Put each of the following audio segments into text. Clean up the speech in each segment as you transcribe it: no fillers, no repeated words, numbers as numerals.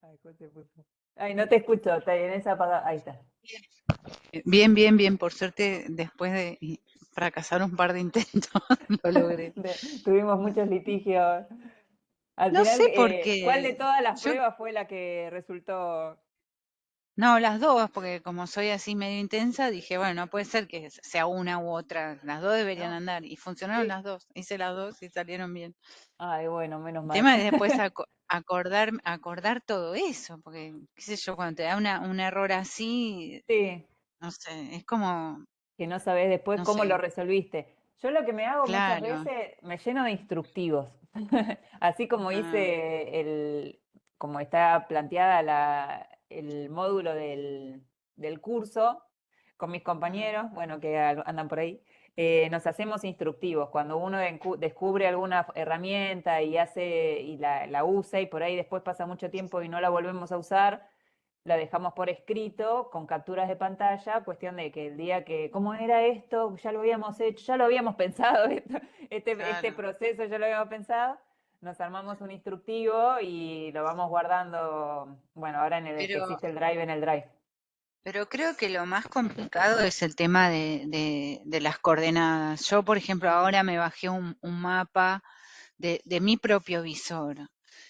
Ay, ¿cómo se puso? Ay, no te escucho, está en esa apagada. Ahí está. Bien, bien, bien. Por suerte, después de fracasar un par de intentos, lo logré. Tuvimos muchos litigios. Al No final, sé por ¿cuál de qué. todas las Yo, pruebas fue la que resultó? no, las dos, porque como soy así medio intensa, dije, bueno, no puede ser que sea una u otra. Las dos deberían ¿No? andar. Y funcionaron Sí. las dos. Hice las dos y salieron bien. Ay, bueno, menos El mal. tema es después acordar todo eso, porque, qué sé yo, cuando te da un error así, Sí, no sé, es como, que no sabes después no cómo lo sé, resolviste. Yo lo que me hago muchas claro. veces, me lleno de instructivos. Así como Ah, hice como está planteada el módulo del curso con mis mm, compañeros, bueno, que andan por ahí, nos hacemos instructivos. Cuando uno descubre alguna herramienta y la usa y por ahí después pasa mucho tiempo y no la volvemos a usar, la dejamos por escrito con capturas de pantalla, cuestión de que el día que, ¿cómo era esto? Ya lo habíamos hecho, ya lo habíamos pensado, este claro. proceso ya lo habíamos pensado, nos armamos un instructivo y lo vamos guardando, bueno, ahora en el que Pero, existe el Drive en el Drive. pero creo que lo más complicado es el tema de las coordenadas. Yo, por ejemplo, Mm, ahora me bajé un mapa de mi propio visor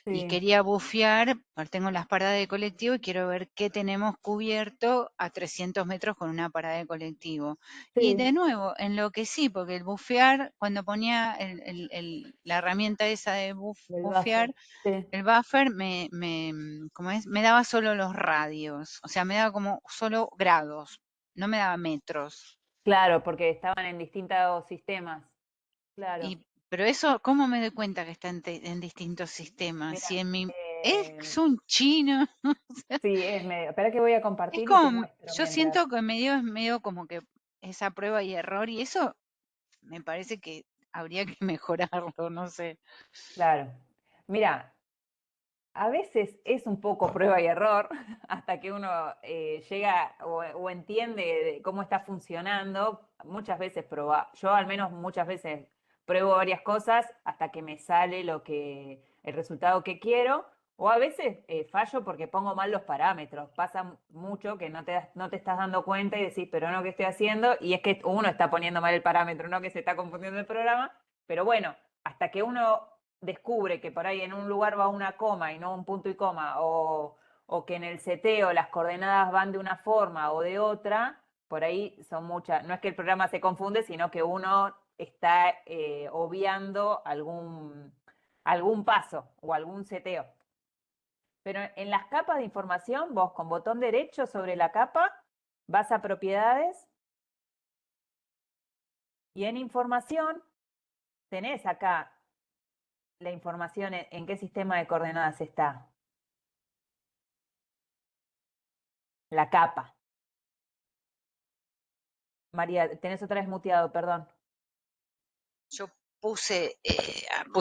y sí, quería bufear, tengo las paradas de colectivo y quiero ver qué tenemos cubierto a 300 metros con una parada de colectivo. Y sí, de nuevo, enloquecí, porque el bufear, cuando ponía la herramienta esa de del buffer. bufear, Sí. el buffer ¿cómo es? Me daba solo los radios, o sea, me daba como solo grados, no me daba metros. Claro, porque estaban en distintos sistemas. Claro. Pero eso, ¿cómo me doy cuenta que está en distintos sistemas? Mira, Si en mi, eh, es un chino, sí, espera que voy a es compartir y te como, muestro yo mientras. siento que es medio como que esa prueba y error, y eso me parece que habría que mejorarlo, no sé. Claro. Mira, a veces es un poco prueba y error hasta que uno llega o entiende de cómo está funcionando. Muchas veces yo al menos muchas veces pruebo varias cosas hasta que me sale el resultado que quiero. O a veces fallo porque pongo mal los parámetros. Pasa mucho que no te estás dando cuenta y decís, pero no, ¿qué estoy haciendo? Y es que uno está poniendo mal el parámetro, no que se está confundiendo el programa. Pero bueno, hasta que uno descubre que por ahí en un lugar va una coma y no un punto y coma, o que en el seteo las coordenadas van de una forma o de otra, por ahí son muchas. No es que el programa se confunde, sino que uno está obviando algún paso o algún seteo. Pero en las capas de información, vos con botón derecho sobre la capa, vas a propiedades y en información tenés acá la información en qué sistema de coordenadas está, la capa. María, tenés otra vez muteado, perdón. Yo puse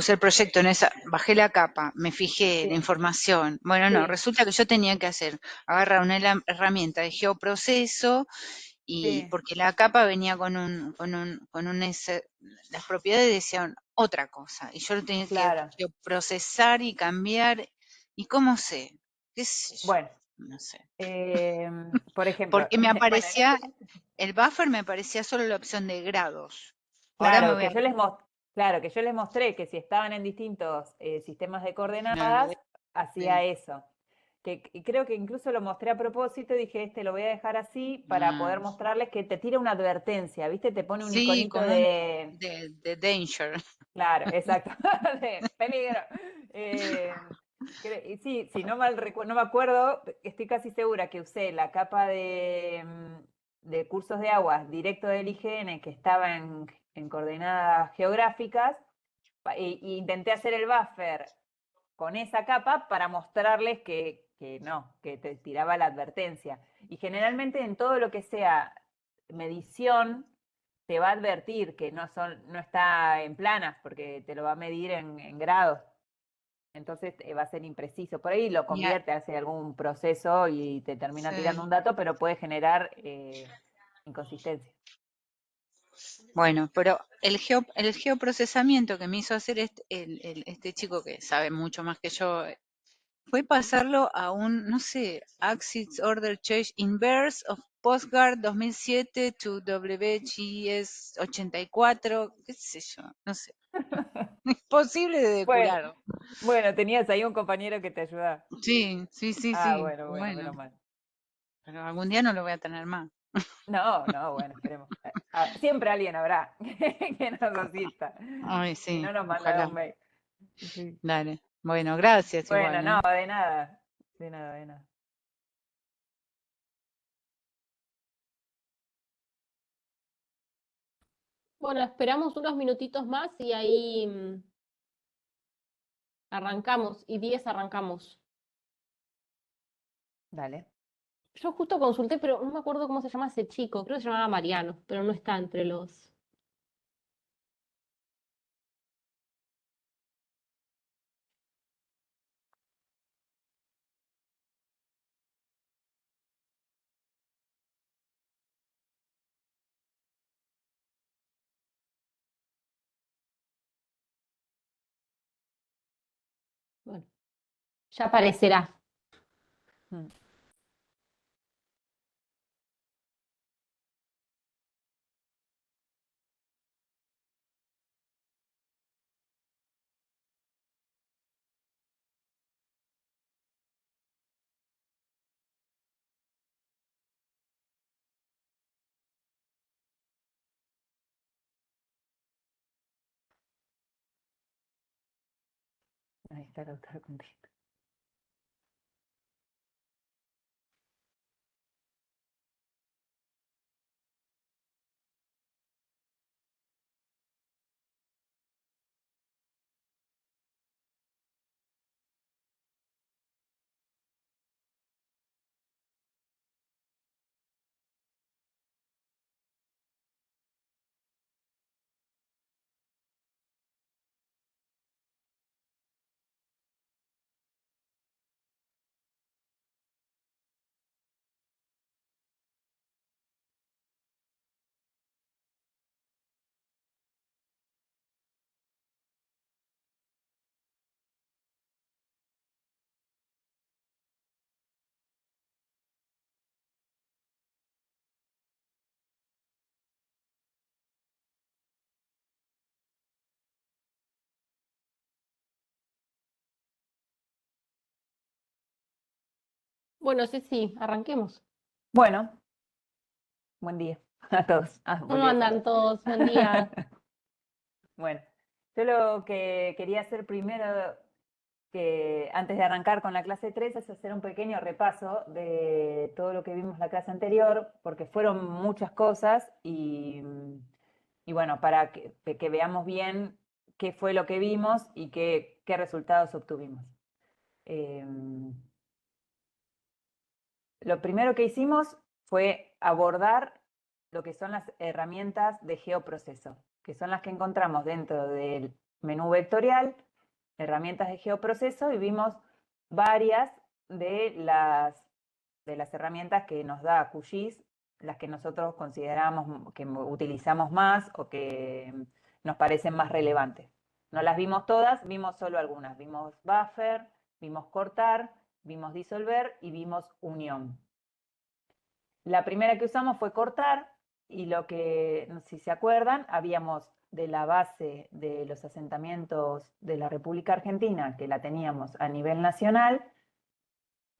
el proyecto en esa, bajé la capa, me fijé la Sí, información. Bueno, no, sí, resulta que yo tenía que agarrar una herramienta de geoproceso y sí, porque la capa venía las propiedades decían otra cosa y yo lo tenía que claro. procesar y cambiar. ¿Y cómo sé? ¿Qué sé yo? Bueno, No sé. por ejemplo, Porque me bueno, en este, aparecía, el buffer me aparecía solo la opción de grados. Ahora me claro, voy a... claro, que yo les mostré que si estaban en distintos sistemas de Me olvidé. coordenadas, hacía Sí. eso. Y creo que incluso lo mostré a propósito, dije, lo voy a dejar así para Ah, poder mostrarles que te tira una advertencia, ¿viste? Te pone un sí, iconito como un de, de danger. claro, exacto, de peligro. Eh, y sí, sí, no me acuerdo, estoy casi segura que usé la capa de cursos de aguas directo del IGN que estaba en coordenadas geográficas y intenté hacer el buffer con esa capa para mostrarles que no, que te tiraba la advertencia. Y generalmente en todo lo que sea medición, te va a advertir que no está en planas, porque te lo va a medir en grados. Entonces va a ser impreciso. Por ahí lo Y a- convierte, hace algún proceso y te termina tirando sí. un dato, pero puede generar inconsistencia. Bueno, pero el geoprocesamiento que me hizo hacer este chico que sabe mucho más que yo, fue pasarlo a un, no sé, Axis Order Change Inverse of Postguard 2007 to WGS 84, qué sé yo, no sé. Imposible de Bueno, depurar. bueno, tenías ahí un compañero que te ayudaba. Sí, sí, sí, Ah, sí. bueno, bueno, Bueno, menos mal. pero algún día no lo voy a tener más. No, no, bueno, esperemos. Siempre alguien habrá que nos asista. Ay, Si sí, no, nos mandará ojalá. un mail. Sí. Dale. Bueno, gracias Bueno, igual, no, ¿eh? de nada. De nada, de nada. Bueno, esperamos unos minutitos más y ahí arrancamos, y 10 arrancamos. Dale. Yo justo consulté, pero no me acuerdo cómo se llama ese chico, creo que se llamaba Mariano, pero no está entre los... Bueno, ya aparecerá. Mm. Ahí está el autor contigo. Bueno, sí, sí, arranquemos. Bueno, buen día a todos. ¿Cómo Volví a andan saludar. todos? Buen día. Bueno, yo lo que quería hacer primero, que antes de arrancar con la clase 3, es hacer un pequeño repaso de todo lo que vimos la clase anterior, porque fueron muchas cosas y bueno, para que veamos bien qué fue lo que vimos y qué resultados obtuvimos. Lo primero que hicimos fue abordar lo que son las herramientas de geoproceso, que son las que encontramos dentro del menú vectorial, herramientas de geoproceso, y vimos varias de las herramientas que nos da QGIS, las que nosotros consideramos que utilizamos más o que nos parecen más relevantes. No las vimos todas, vimos solo algunas. Vimos buffer, vimos cortar, vimos disolver y vimos unión. La primera que usamos fue cortar y lo que, si se acuerdan, habíamos de la base de los asentamientos de la República Argentina, que la teníamos a nivel nacional,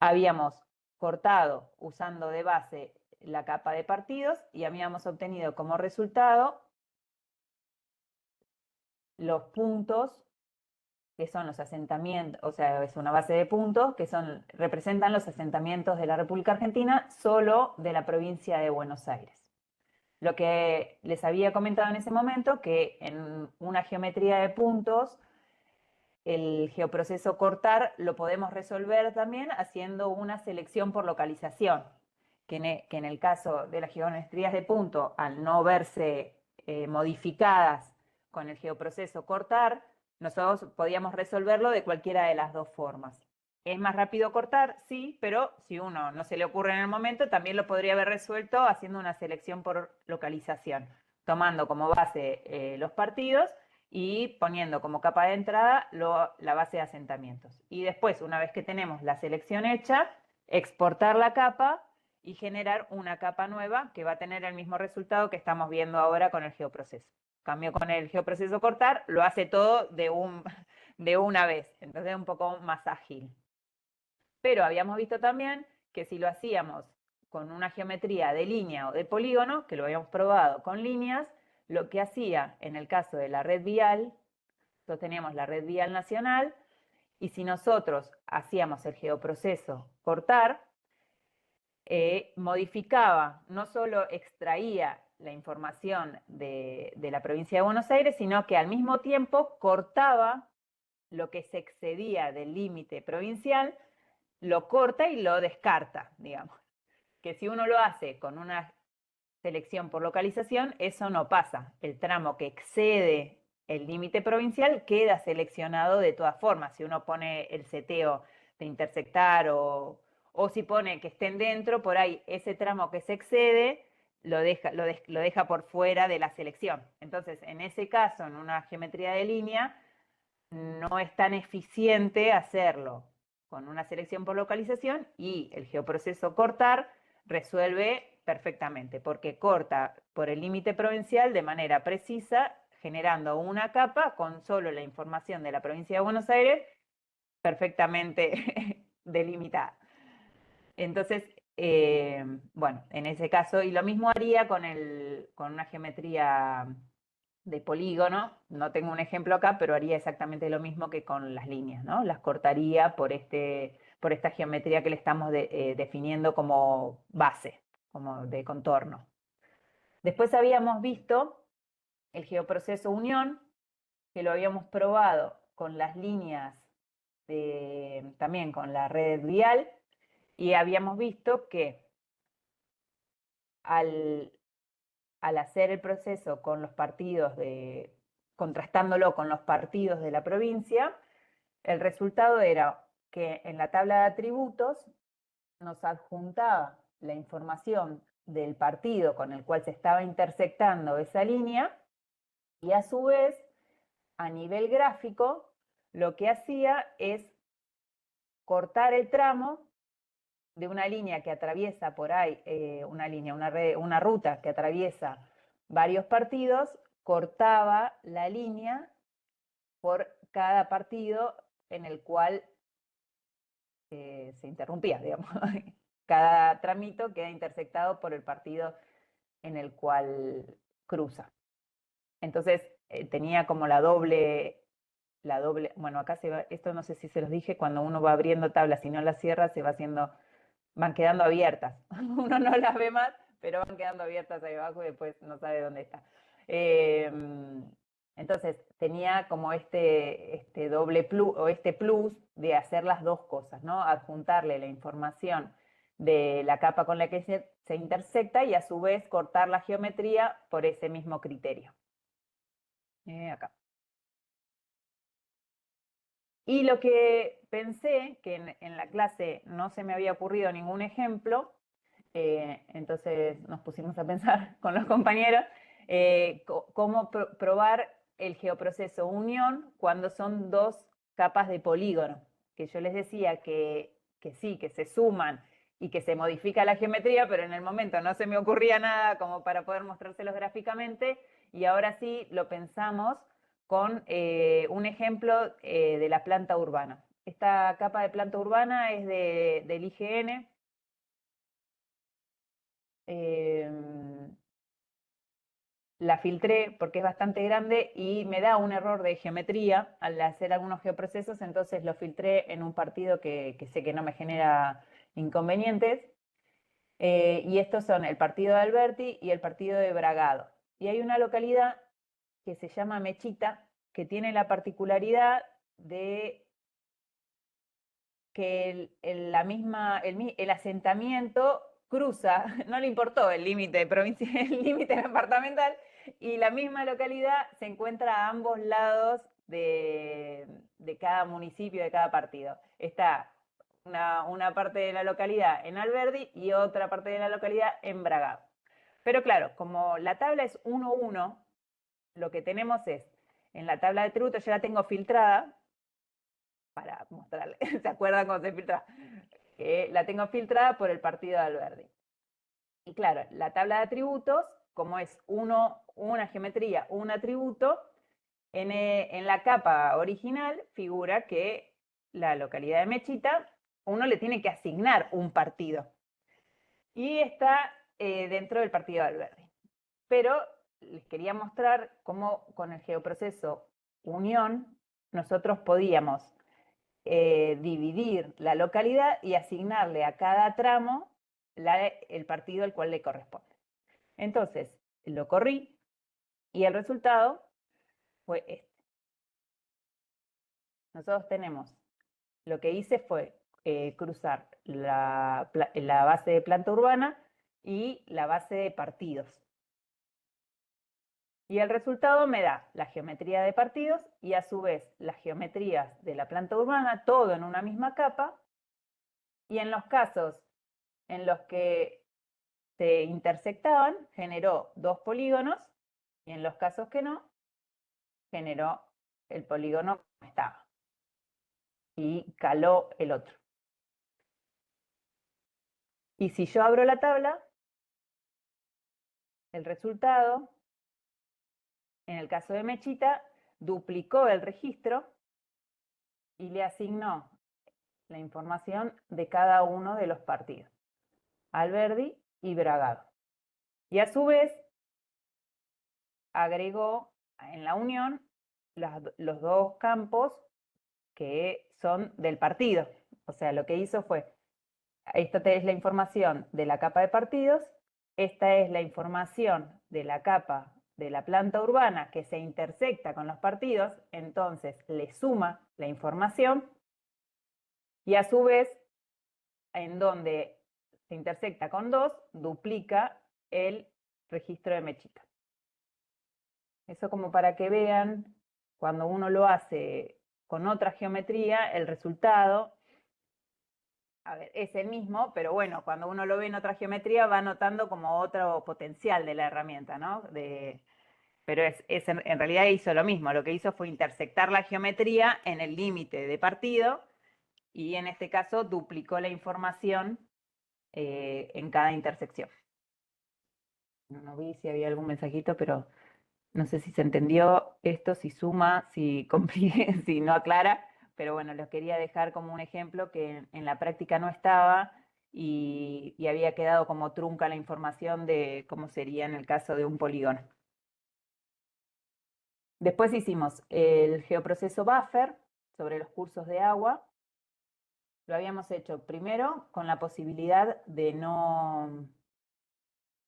habíamos cortado usando de base la capa de partidos y habíamos obtenido como resultado los puntos que son los asentamientos, o sea, es una base de puntos que representan los asentamientos de la República Argentina solo de la provincia de Buenos Aires. Lo que les había comentado en ese momento, que en una geometría de puntos, el geoproceso cortar lo podemos resolver también haciendo una selección por localización, que en el caso de las geometrías de punto, al no verse modificadas con el geoproceso cortar, nosotros podíamos resolverlo de cualquiera de las dos formas. ¿Es más rápido cortar? Sí, pero si uno no se le ocurre en el momento, también lo podría haber resuelto haciendo una selección por localización, tomando como base los partidos y poniendo como capa de entrada la base de asentamientos. Y después, una vez que tenemos la selección hecha, exportar la capa y generar una capa nueva que va a tener el mismo resultado que estamos viendo ahora con el geoproceso. Cambio con el geoproceso cortar, lo hace todo de una vez, entonces es un poco más ágil. Pero habíamos visto también que si lo hacíamos con una geometría de línea o de polígono, que lo habíamos probado con líneas, lo que hacía en el caso de la red vial, nosotros teníamos la red vial nacional, y si nosotros hacíamos el geoproceso cortar, modificaba, no solo extraía la información de la provincia de Buenos Aires, sino que al mismo tiempo cortaba lo que se excedía del límite provincial, lo corta y lo descarta, digamos. Que si uno lo hace con una selección por localización, eso no pasa. El tramo que excede el límite provincial queda seleccionado de todas formas. Si uno pone el seteo de intersectar o si pone que estén dentro, por ahí ese tramo que se excede lo deja por fuera de la selección. Entonces, en ese caso, en una geometría de línea, no es tan eficiente hacerlo con una selección por localización, y el geoproceso cortar resuelve perfectamente, porque corta por el límite provincial de manera precisa, generando una capa con solo la información de la provincia de Buenos Aires perfectamente delimitada. Entonces, bueno, en ese caso, y lo mismo haría con una geometría de polígono. No tengo un ejemplo acá, pero haría exactamente lo mismo que con las líneas, ¿no? Las cortaría por esta geometría que le estamos definiendo como base, como de contorno. Después habíamos visto el geoproceso unión, que lo habíamos probado con las líneas también con la red vial, y habíamos visto que al hacer el proceso con los partidos contrastándolo con los partidos de la provincia, el resultado era que en la tabla de atributos nos adjuntaba la información del partido con el cual se estaba intersectando esa línea, y a su vez, a nivel gráfico, lo que hacía es cortar el tramo de una línea que atraviesa por ahí, una ruta que atraviesa varios partidos, cortaba la línea por cada partido en el cual se interrumpía, digamos. Cada tramito queda intersectado por el partido en el cual cruza. Entonces tenía como la doble, bueno, acá esto no sé si se los dije, cuando uno va abriendo tablas, si no las cierra, van quedando abiertas. Uno no las ve más, pero van quedando abiertas ahí abajo y después no sabe dónde está. Entonces tenía como este doble plus, o este plus de hacer las dos cosas, ¿no? Adjuntarle la información de la capa con la que se intersecta, y a su vez cortar la geometría por ese mismo criterio. Acá. Y lo que pensé, que en la clase no se me había ocurrido ningún ejemplo, entonces nos pusimos a pensar con los compañeros cómo probar el geoproceso unión cuando son dos capas de polígono, que yo les decía que sí, que se suman y que se modifica la geometría, pero en el momento no se me ocurría nada como para poder mostrárselos gráficamente, y ahora sí lo pensamos con un ejemplo de la planta urbana. Esta capa de planta urbana es del IGN. La filtré porque es bastante grande y me da un error de geometría al hacer algunos geoprocesos, entonces lo filtré en un partido que sé que no me genera inconvenientes. Y estos son el partido de Alberti y el partido de Bragado. Y hay una localidad que se llama Mechita, que tiene la particularidad de que el asentamiento cruza, no le importó el límite provincial, el límite departamental, y la misma localidad se encuentra a ambos lados de cada municipio, de cada partido. Está una parte de la localidad en Alberdi y otra parte de la localidad en Bragado. Pero claro, como la tabla es 1-1, lo que tenemos es, en la tabla de tributos, yo la tengo filtrada, para mostrarle, ¿se acuerdan cómo se filtra? La tengo filtrada por el partido de Alberdi. Y claro, la tabla de atributos, como es una geometría, un atributo, en la capa original figura que la localidad de Mechita, uno le tiene que asignar un partido. Y está dentro del partido de Alberdi. Pero les quería mostrar cómo con el geoproceso unión nosotros podíamos dividir la localidad y asignarle a cada tramo el partido al cual le corresponde. Entonces, lo corrí y el resultado fue este. Nosotros tenemos, lo que hice fue cruzar la base de planta urbana y la base de partidos. Y el resultado me da la geometría de partidos y a su vez las geometrías de la planta urbana, todo en una misma capa. Y en los casos en los que se intersectaban, generó dos polígonos, y en los casos que no, generó el polígono que estaba. Y caló el otro. Y si yo abro la tabla, el resultado, en el caso de Mechita, duplicó el registro y le asignó la información de cada uno de los partidos, Alberdi y Bragado. Y a su vez, agregó en la unión los dos campos que son del partido. O sea, lo que hizo fue, esta es la información de la capa de partidos, esta es la información de la capa de la planta urbana que se intersecta con los partidos, entonces le suma la información y a su vez, en donde se intersecta con 2, duplica el registro de Mechita. Eso como para que vean, cuando uno lo hace con otra geometría, el resultado, a ver, es el mismo, pero bueno, cuando uno lo ve en otra geometría va notando como otro potencial de la herramienta, ¿no? Pero en realidad hizo lo mismo, lo que hizo fue intersectar la geometría en el límite de partido y en este caso duplicó la información en cada intersección. No vi si había algún mensajito, pero no sé si se entendió esto, si suma, si complica, si no aclara, pero bueno, los quería dejar como un ejemplo que en la práctica no estaba y había quedado como trunca la información de cómo sería en el caso de un polígono. Después hicimos el geoproceso buffer sobre los cursos de agua. Lo habíamos hecho primero con la posibilidad de no...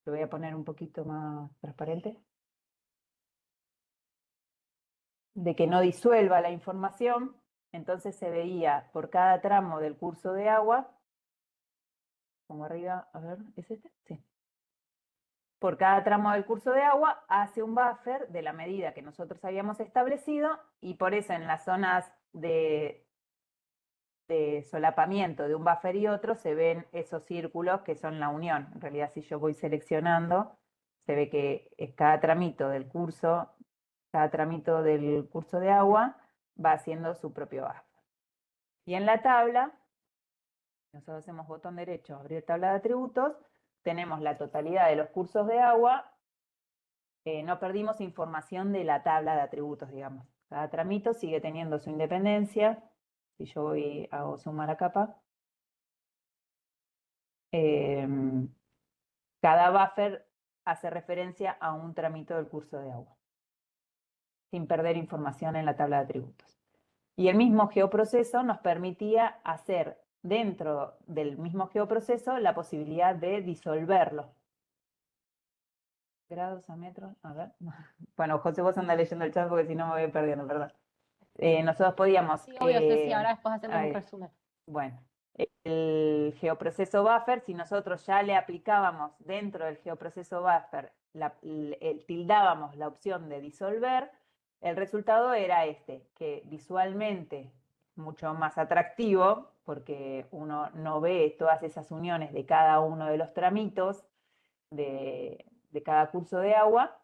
Lo voy a poner un poquito más transparente. De que no disuelva la información, entonces se veía por cada tramo del curso de agua, como arriba, a ver, ¿es este? Sí. Por cada tramo del curso de agua hace un buffer de la medida que nosotros habíamos establecido y por eso en las zonas de solapamiento de un buffer y otro se ven esos círculos que son la unión. En realidad si yo voy seleccionando, se ve que cada tramito del curso de agua va haciendo su propio buffer. Y en la tabla, nosotros hacemos botón derecho, abrir tabla de atributos, tenemos la totalidad de los cursos de agua, no perdimos información de la tabla de atributos, digamos. Cada tramito sigue teniendo su independencia. Si yo hago sumar a capa, cada buffer hace referencia a un tramito del curso de agua, sin perder información en la tabla de atributos. Y el mismo geoproceso nos permitía hacer dentro del mismo geoproceso la posibilidad de disolverlo. Grados a metros, a ver. Bueno, José, vos andás leyendo el chat porque si no me voy perdiendo, perdón. Nosotros podíamos... Sí, obvio, Ceci, ahora después hacemos un resumen. Bueno, el geoproceso buffer, si nosotros ya le aplicábamos dentro del geoproceso buffer, tildábamos la opción de disolver, el resultado era que visualmente mucho más atractivo, porque uno no ve todas esas uniones de cada uno de los tramitos de cada curso de agua,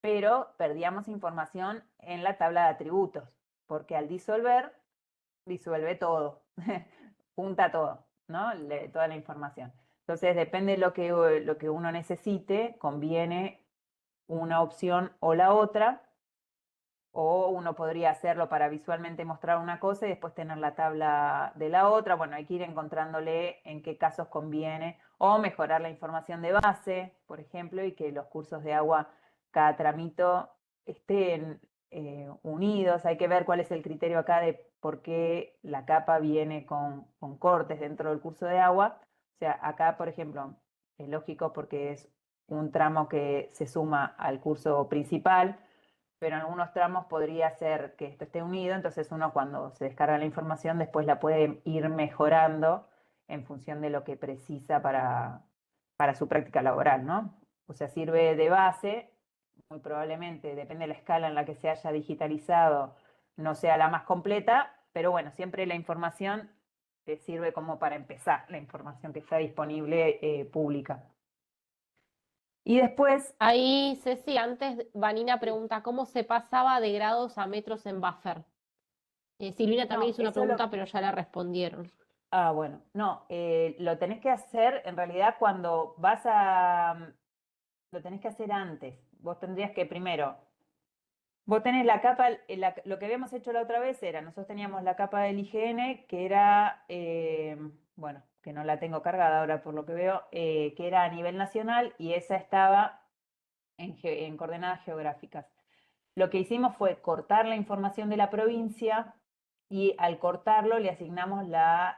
pero perdíamos información en la tabla de atributos, porque al disolver, disuelve todo, junta todo, ¿no? Toda la información. Entonces, depende de lo que uno necesite, conviene una opción o la otra, o uno podría hacerlo para visualmente mostrar una cosa y después tener la tabla de la otra. Bueno, hay que ir encontrándole en qué casos conviene, o mejorar la información de base, por ejemplo, y que los cursos de agua, cada tramito, estén unidos. Hay que ver cuál es el criterio acá de por qué la capa viene con cortes dentro del curso de agua. O sea, acá, por ejemplo, es lógico porque es un tramo que se suma al curso principal, pero en algunos tramos podría ser que esto esté unido, entonces uno cuando se descarga la información después la puede ir mejorando en función de lo que precisa para su práctica laboral, ¿no? O sea, sirve de base, muy probablemente, depende de la escala en la que se haya digitalizado, no sea la más completa, pero bueno, siempre la información te sirve como para empezar, la información que está disponible pública. Y después, Ahí, Ceci, antes Vanina pregunta, ¿cómo se pasaba de grados a metros en buffer? Silvina también no, hizo una eso lo, pregunta, pero ya la respondieron. Ah, bueno, no, lo tenés que hacer en realidad cuando vas lo tenés que hacer antes. Vos tendrías que primero, vos tenés la capa, lo que habíamos hecho la otra vez era, nosotros teníamos la capa del IGN que era, bueno, que no la tengo cargada ahora por lo que veo, que era a nivel nacional y esa estaba en coordenadas geográficas. Lo que hicimos fue cortar la información de la provincia y al cortarlo le asignamos las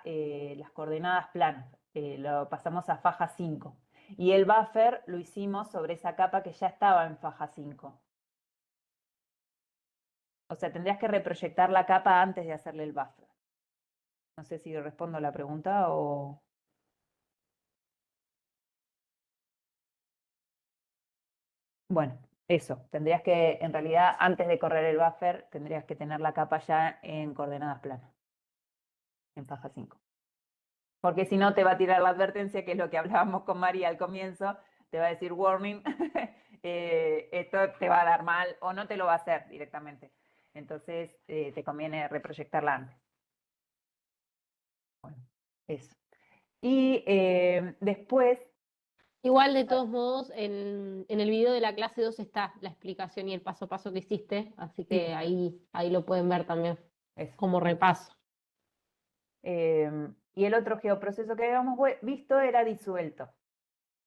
coordenadas planas. Lo pasamos a faja 5. Y el buffer lo hicimos sobre esa capa que ya estaba en faja 5. O sea, tendrías que reproyectar la capa antes de hacerle el buffer. No sé si respondo a la pregunta o... Bueno, eso. Tendrías que, en realidad, antes de correr el buffer, tendrías que tener la capa ya en coordenadas planas, en faja 5. Porque si no te va a tirar la advertencia, que es lo que hablábamos con María al comienzo, te va a decir warning, esto te va a dar mal o no te lo va a hacer directamente. Entonces te conviene reproyectarla antes. Bueno, eso. Y después, Igual, de todos modos, en el video de la clase 2 está la explicación y el paso a paso que hiciste, así que sí, ahí lo pueden ver también eso. como repaso. Y el otro geoproceso que habíamos visto era disuelto,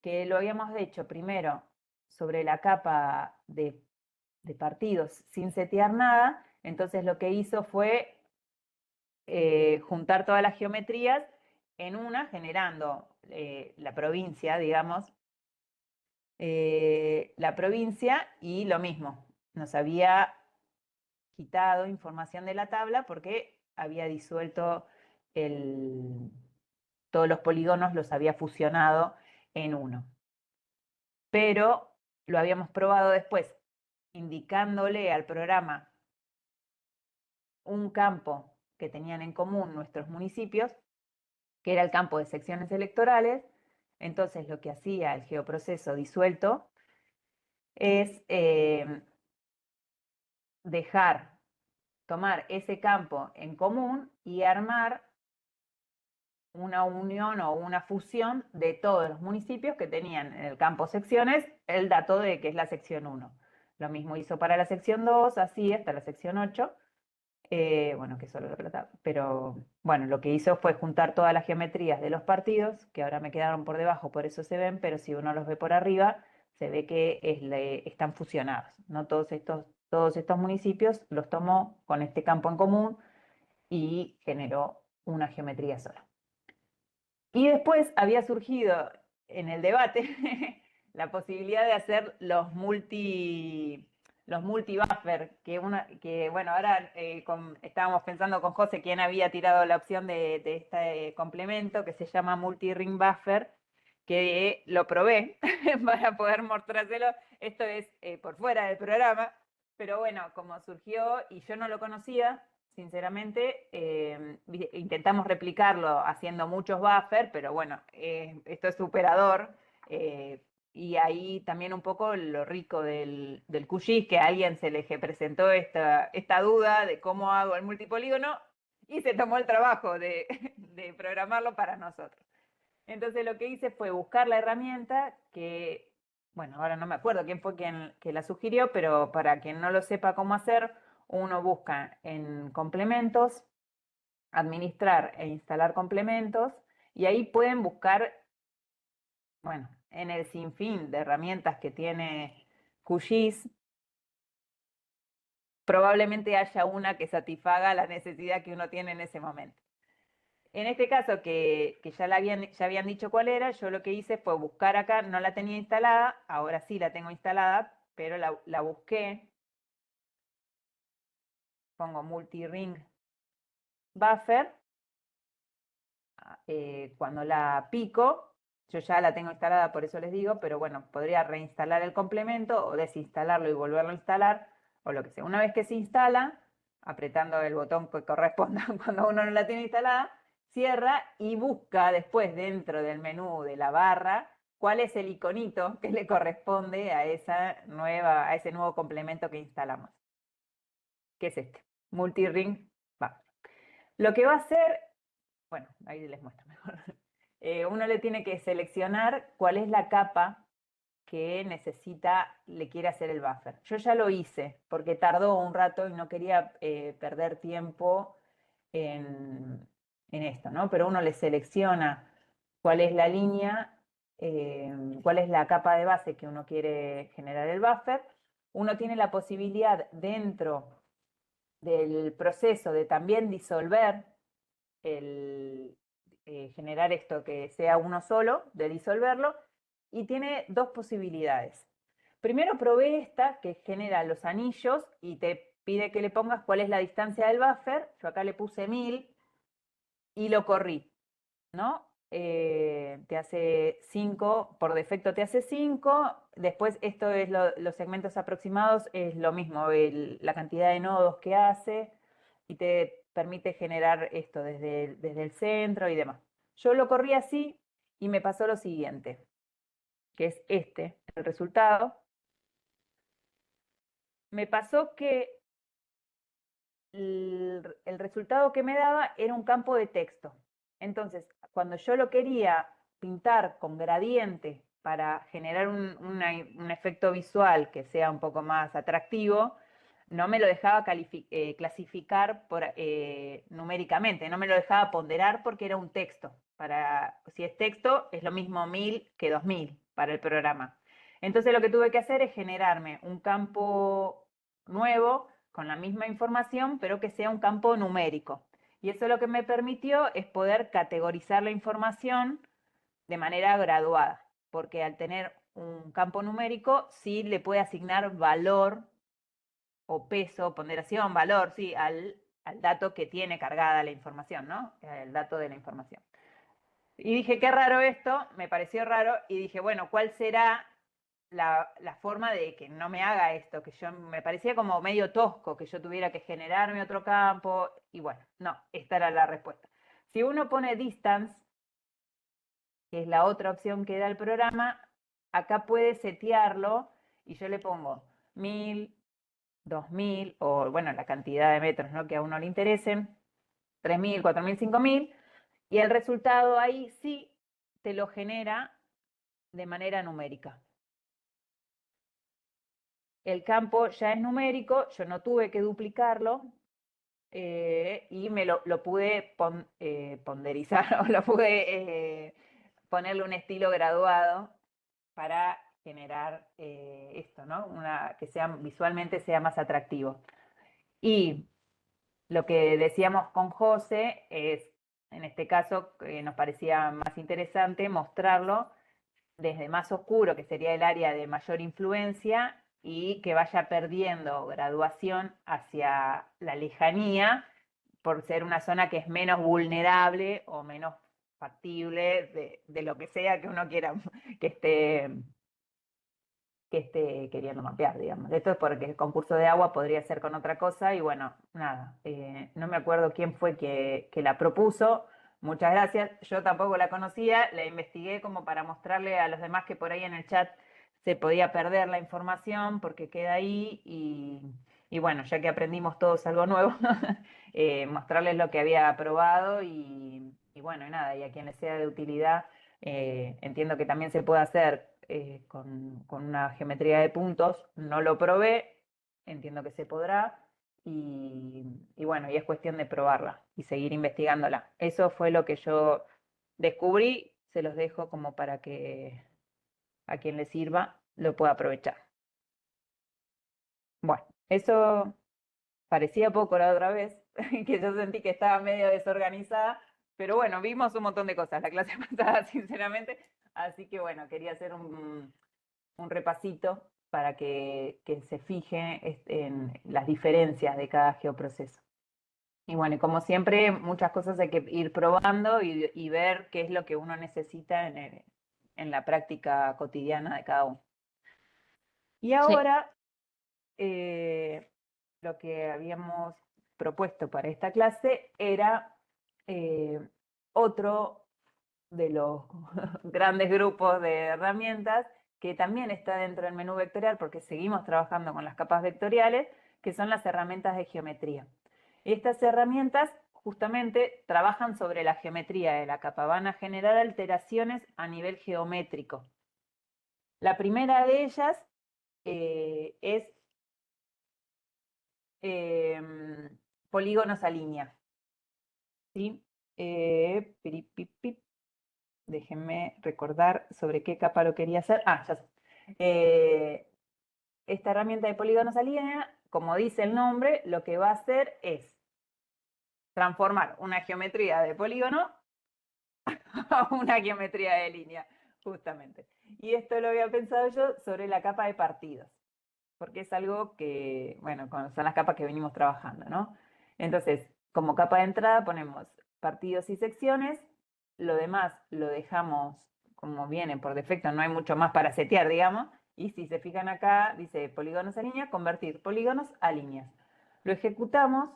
que lo habíamos hecho primero sobre la capa de partidos sin setear nada. Entonces lo que hizo fue juntar todas las geometrías en una, generando la provincia, digamos, la provincia, y lo mismo, nos había quitado información de la tabla porque había disuelto todos los polígonos, los había fusionado en uno. Pero lo habíamos probado después, indicándole al programa un campo que tenían en común nuestros municipios, que era el campo de secciones electorales. Entonces lo que hacía el geoproceso disuelto es tomar ese campo en común y armar una unión o una fusión de todos los municipios que tenían en el campo secciones el dato de que es la sección 1. Lo mismo hizo para la sección 2, así hasta la sección 8. Bueno, que solo la plata, pero bueno, lo que hizo fue juntar todas las geometrías de los partidos, que ahora me quedaron por debajo, por eso se ven, pero si uno los ve por arriba, se ve que están fusionados, ¿no? Todos estos municipios los tomó con este campo en común y generó una geometría sola. Y después había surgido en el debate la posibilidad de hacer los multi-buffer, que bueno, ahora estábamos pensando con José quién había tirado la opción de este complemento que se llama multi-ring buffer, que lo probé para poder mostrárselo. Esto es por fuera del programa, pero bueno, como surgió y yo no lo conocía, sinceramente, intentamos replicarlo haciendo muchos buffers, pero bueno, esto es superador. y ahí también un poco lo rico del QGIS, que a alguien se le presentó esta duda de cómo hago el multipolígono y se tomó el trabajo de, de programarlo para nosotros. Entonces lo que hice fue buscar la herramienta que, bueno, ahora no me acuerdo quién fue quien que la sugirió, pero para quien no lo sepa cómo hacer, uno busca en complementos, administrar e instalar complementos, y ahí pueden buscar, bueno, en el sinfín de herramientas que tiene QGIS, probablemente haya una que satisfaga la necesidad que uno tiene en ese momento. En este caso, que ya habían dicho cuál era, yo lo que hice fue buscar acá, no la tenía instalada, ahora sí la tengo instalada, pero la busqué, pongo multi-ring buffer, cuando la pico, yo ya la tengo instalada, por eso les digo, pero bueno, podría reinstalar el complemento o desinstalarlo y volverlo a instalar, o lo que sea. Una vez que se instala, apretando el botón que corresponda cuando uno no la tiene instalada, cierra y busca después dentro del menú de la barra cuál es el iconito que le corresponde a a ese nuevo complemento que instalamos, que es este, multi-ring buffer. Lo que va a hacer, bueno, ahí les muestro mejor. Uno le tiene que seleccionar cuál es la capa que le quiere hacer el buffer. Yo ya lo hice porque tardó un rato y no quería perder tiempo en esto, ¿no? Pero uno le selecciona cuál es la línea, cuál es la capa de base que uno quiere generar el buffer. Uno tiene la posibilidad dentro del proceso de también disolver generar esto que sea uno solo, de disolverlo, y tiene dos posibilidades. Primero probé esta que genera los anillos y te pide que le pongas cuál es la distancia del buffer. Yo acá le puse 1000 y lo corrí, ¿no? Te hace 5, por defecto te hace 5. Después esto es los segmentos aproximados, es lo mismo, la cantidad de nodos que hace y te permite generar esto desde el centro y demás. Yo lo corrí así y me pasó lo siguiente, que es el resultado. Me pasó que el resultado que me daba era un campo de texto. Entonces, cuando yo lo quería pintar con gradiente para generar un efecto visual que sea un poco más atractivo, no me lo dejaba clasificar numéricamente, no me lo dejaba ponderar porque era un texto. Si es texto, es lo mismo 1000 que 2000 para el programa. Entonces lo que tuve que hacer es generarme un campo nuevo con la misma información, pero que sea un campo numérico. Y eso lo que me permitió es poder categorizar la información de manera graduada, porque al tener un campo numérico sí le puede asignar valor o peso, ponderación, valor, sí, al dato que tiene cargada la información, ¿no? El dato de la información. Y dije, qué raro esto, me pareció raro, y dije, bueno, ¿cuál será la forma de que no me haga esto? Que yo me parecía como medio tosco, que yo tuviera que generarme otro campo, y bueno, no, esta era la respuesta. Si uno pone distance, que es la otra opción que da el programa, acá puede setearlo, y yo le pongo 1000, 2000, o bueno, la cantidad de metros, ¿no?, que a uno le interesen, 3000, 4000, 5000, y el resultado ahí sí te lo genera de manera numérica. El campo ya es numérico, yo no tuve que duplicarlo y me lo pude ponderizar o lo pude ponerle un estilo graduado para generar esto, ¿no? Que visualmente sea más atractivo. Y lo que decíamos con José es, en este caso, nos parecía más interesante mostrarlo desde más oscuro, que sería el área de mayor influencia, y que vaya perdiendo graduación hacia la lejanía, por ser una zona que es menos vulnerable o menos factible de lo que sea que uno quiera que esté queriendo mapear, digamos. Esto es porque el concurso de agua podría ser con otra cosa y bueno, nada, no me acuerdo quién fue que la propuso, muchas gracias. Yo tampoco la conocía, la investigué como para mostrarle a los demás que por ahí en el chat se podía perder la información porque queda ahí y bueno, ya que aprendimos todos algo nuevo, mostrarles lo que había probado y bueno, y nada, y a quien les sea de utilidad, entiendo que también se puede hacer con una geometría de puntos, no lo probé, entiendo que se podrá. Y bueno, y es cuestión de probarla y seguir investigándola. Eso fue lo que yo descubrí, se los dejo como para que a quien le sirva lo pueda aprovechar. Bueno, eso parecía poco la otra vez, que yo sentí que estaba medio desorganizada, pero bueno, vimos un montón de cosas la clase pasada, sinceramente, así que bueno, quería hacer un repasito para que se fije en las diferencias de cada geoproceso. Y bueno, y como siempre, muchas cosas hay que ir probando y ver qué es lo que uno necesita en la práctica cotidiana de cada uno. Y Sí, ahora, lo que habíamos propuesto para esta clase era otro de los grandes grupos de herramientas que también está dentro del menú vectorial porque seguimos trabajando con las capas vectoriales, que son las herramientas de geometría. Estas herramientas justamente trabajan sobre la geometría de la capa, van a generar alteraciones a nivel geométrico. La primera de ellas es polígonos a línea. ¿Sí? Déjenme recordar sobre qué capa lo quería hacer. Ah, ya sé. Esta herramienta de polígonos a línea, como dice el nombre, lo que va a hacer es transformar una geometría de polígono a una geometría de línea, justamente. Y esto lo había pensado yo sobre la capa de partidos, porque es algo que, bueno, son las capas que venimos trabajando, ¿no? Entonces, como capa de entrada ponemos partidos y secciones, lo demás lo dejamos como viene por defecto, no hay mucho más para setear, digamos, y si se fijan acá, dice polígonos a línea, convertir polígonos a líneas. Lo ejecutamos,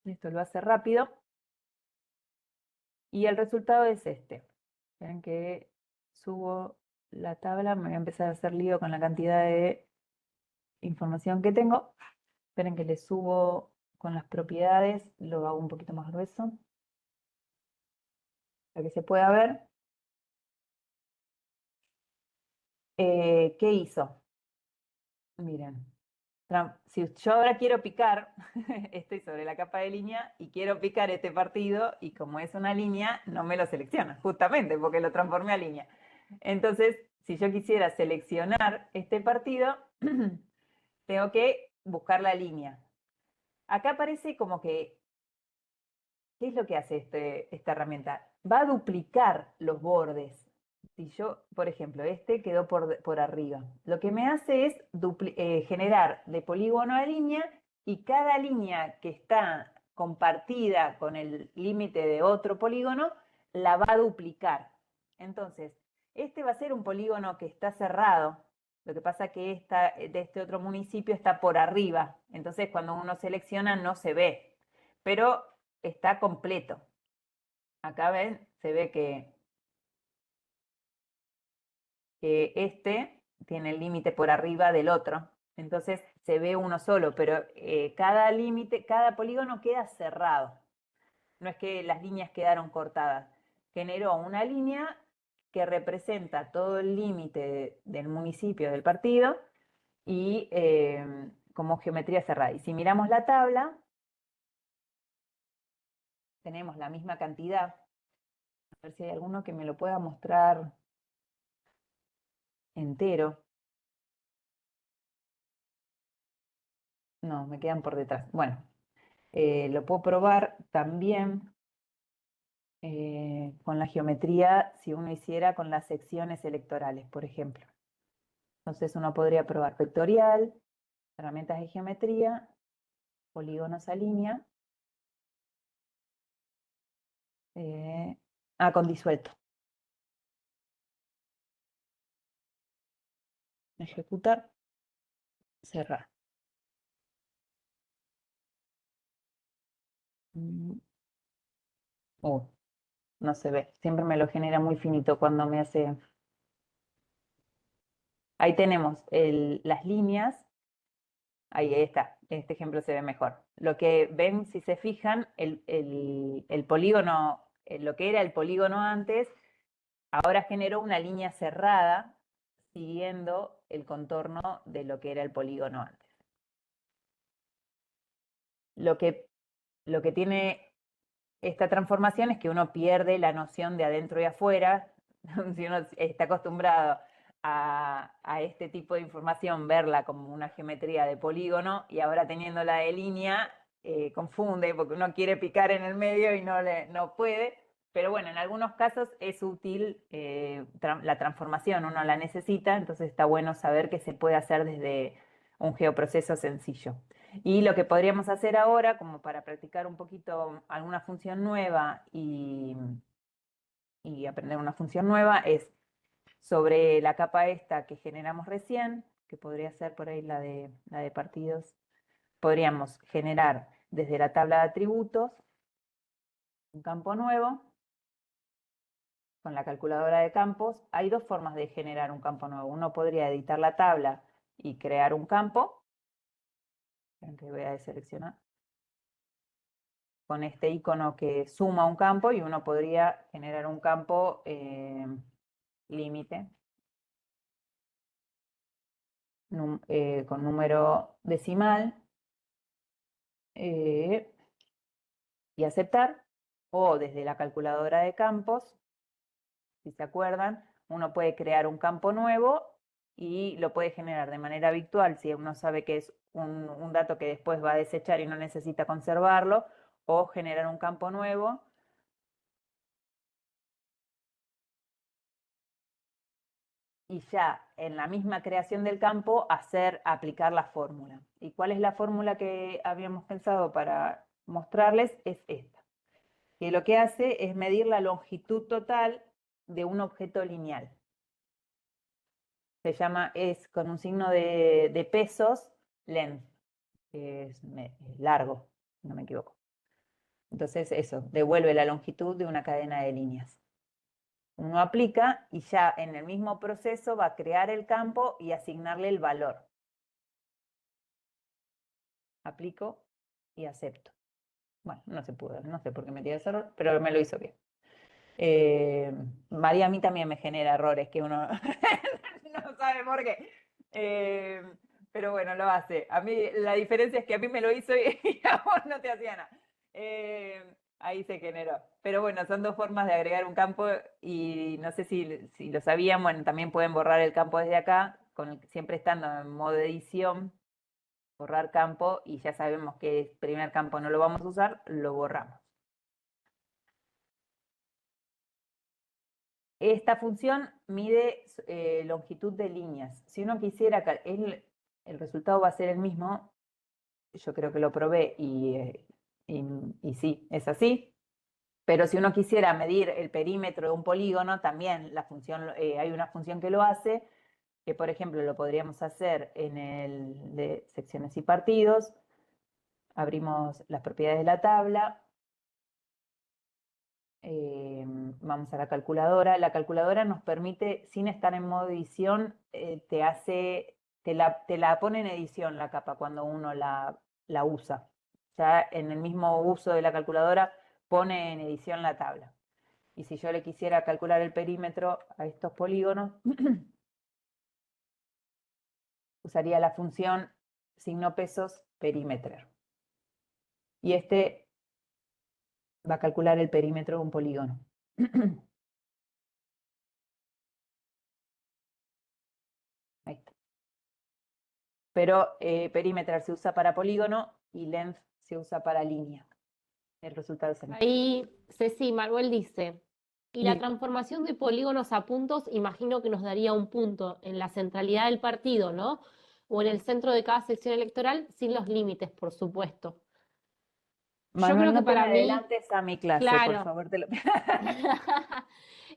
esto lo hace rápido, y el resultado es este. Esperen que subo la tabla, me voy a empezar a hacer lío con la cantidad de información que tengo. Esperen que le subo con las propiedades, lo hago un poquito más grueso, para que se pueda ver. ¿Qué hizo? Miren, si yo ahora quiero picar, estoy sobre la capa de línea y quiero picar este partido, y como es una línea, no me lo selecciona, justamente porque lo transformé a línea. Entonces, si yo quisiera seleccionar este partido, tengo que buscar la línea. Acá aparece como que, ¿qué es lo que hace esta herramienta? Va a duplicar los bordes. Si yo, por ejemplo, este quedó por arriba. Lo que me hace es generar de polígono a línea, y cada línea que está compartida con el límite de otro polígono, la va a duplicar. Entonces, este va a ser un polígono que está cerrado. Lo que pasa que de este otro municipio está por arriba. Entonces, cuando uno selecciona no se ve, pero está completo. Acá ven, se ve que este tiene el límite por arriba del otro. Entonces se ve uno solo, pero cada límite, cada polígono queda cerrado. No es que las líneas quedaron cortadas. Generó una línea que representa todo el límite del municipio del partido y como geometría cerrada. Y si miramos la tabla, tenemos la misma cantidad. A ver si hay alguno que me lo pueda mostrar entero. No, me quedan por detrás. Bueno, lo puedo probar también con la geometría si uno hiciera con las secciones electorales, por ejemplo. Entonces uno podría probar vectorial, herramientas de geometría, polígonos a línea, con disuelto. Ejecutar, cerrar. No se ve. Siempre me lo genera muy finito cuando me hace... Ahí tenemos las líneas. Ahí está. Este ejemplo se ve mejor. Lo que ven, si se fijan, el polígono, lo que era el polígono antes, ahora generó una línea cerrada siguiendo el contorno de lo que era el polígono antes. Lo que tiene esta transformación es que uno pierde la noción de adentro y afuera. Si uno está acostumbrado a este tipo de información, verla como una geometría de polígono, y ahora teniéndola de línea, confunde, porque uno quiere picar en el medio y no puede. Pero bueno, en algunos casos es útil la transformación, uno la necesita, entonces está bueno saber que se puede hacer desde un geoproceso sencillo. Y lo que podríamos hacer ahora, como para practicar un poquito alguna función nueva y aprender una función nueva, es sobre la capa esta que generamos recién, que podría ser por ahí la de partidos, podríamos generar desde la tabla de atributos un campo nuevo con la calculadora de campos. Hay dos formas de generar un campo nuevo. Uno podría editar la tabla y crear un campo. Que voy a deseleccionar. Con este icono que suma un campo, y uno podría generar un campo límite con número decimal y aceptar, o desde la calculadora de campos, si se acuerdan, uno puede crear un campo nuevo y lo puede generar de manera habitual si uno sabe que es un dato que después va a desechar y no necesita conservarlo, o generar un campo nuevo y ya en la misma creación del campo aplicar la fórmula. ¿Y cuál es la fórmula que habíamos pensado para mostrarles? Es esta, que lo que hace es medir la longitud total de un objeto lineal. Es con un signo de pesos, length, que es largo, si no me equivoco. Entonces eso, devuelve la longitud de una cadena de líneas. Uno aplica y ya en el mismo proceso va a crear el campo y asignarle el valor. Aplico y acepto. Bueno, no se pudo, no sé por qué me dio ese error, pero me lo hizo bien. María a mí también me genera errores que uno no sabe por qué. Pero bueno, lo hace. A mí la diferencia es que a mí me lo hizo y a vos no te hacía nada. Ahí se generó. Pero bueno, son dos formas de agregar un campo y no sé si lo sabían, bueno, también pueden borrar el campo desde acá, siempre estando en modo edición, borrar campo, y ya sabemos que el primer campo no lo vamos a usar, lo borramos. Esta función mide longitud de líneas. Si uno quisiera, el resultado va a ser el mismo. Yo creo que lo probé y sí, es así. Pero si uno quisiera medir el perímetro de un polígono, también hay una función que lo hace, que por ejemplo lo podríamos hacer en el de secciones y partidos. Abrimos las propiedades de la tabla. Vamos a la calculadora. La calculadora nos permite, sin estar en modo edición, te la pone en edición la capa cuando uno la usa. Ya en el mismo uso de la calculadora pone en edición la tabla. Y si yo le quisiera calcular el perímetro a estos polígonos, usaría la función signo pesos perímetro. Y este va a calcular el perímetro de un polígono. Ahí está. Pero perímetro se usa para polígono y length se usa para línea. El resultado es el mismo. Ahí Ceci Manuel dice, y la transformación de polígonos a puntos, imagino que nos daría un punto en la centralidad del partido, ¿no? O en el centro de cada sección electoral, sin los límites, por supuesto. Yo Manuel, creo que no te me para mí, adelantes a mi clase, por claro. favor.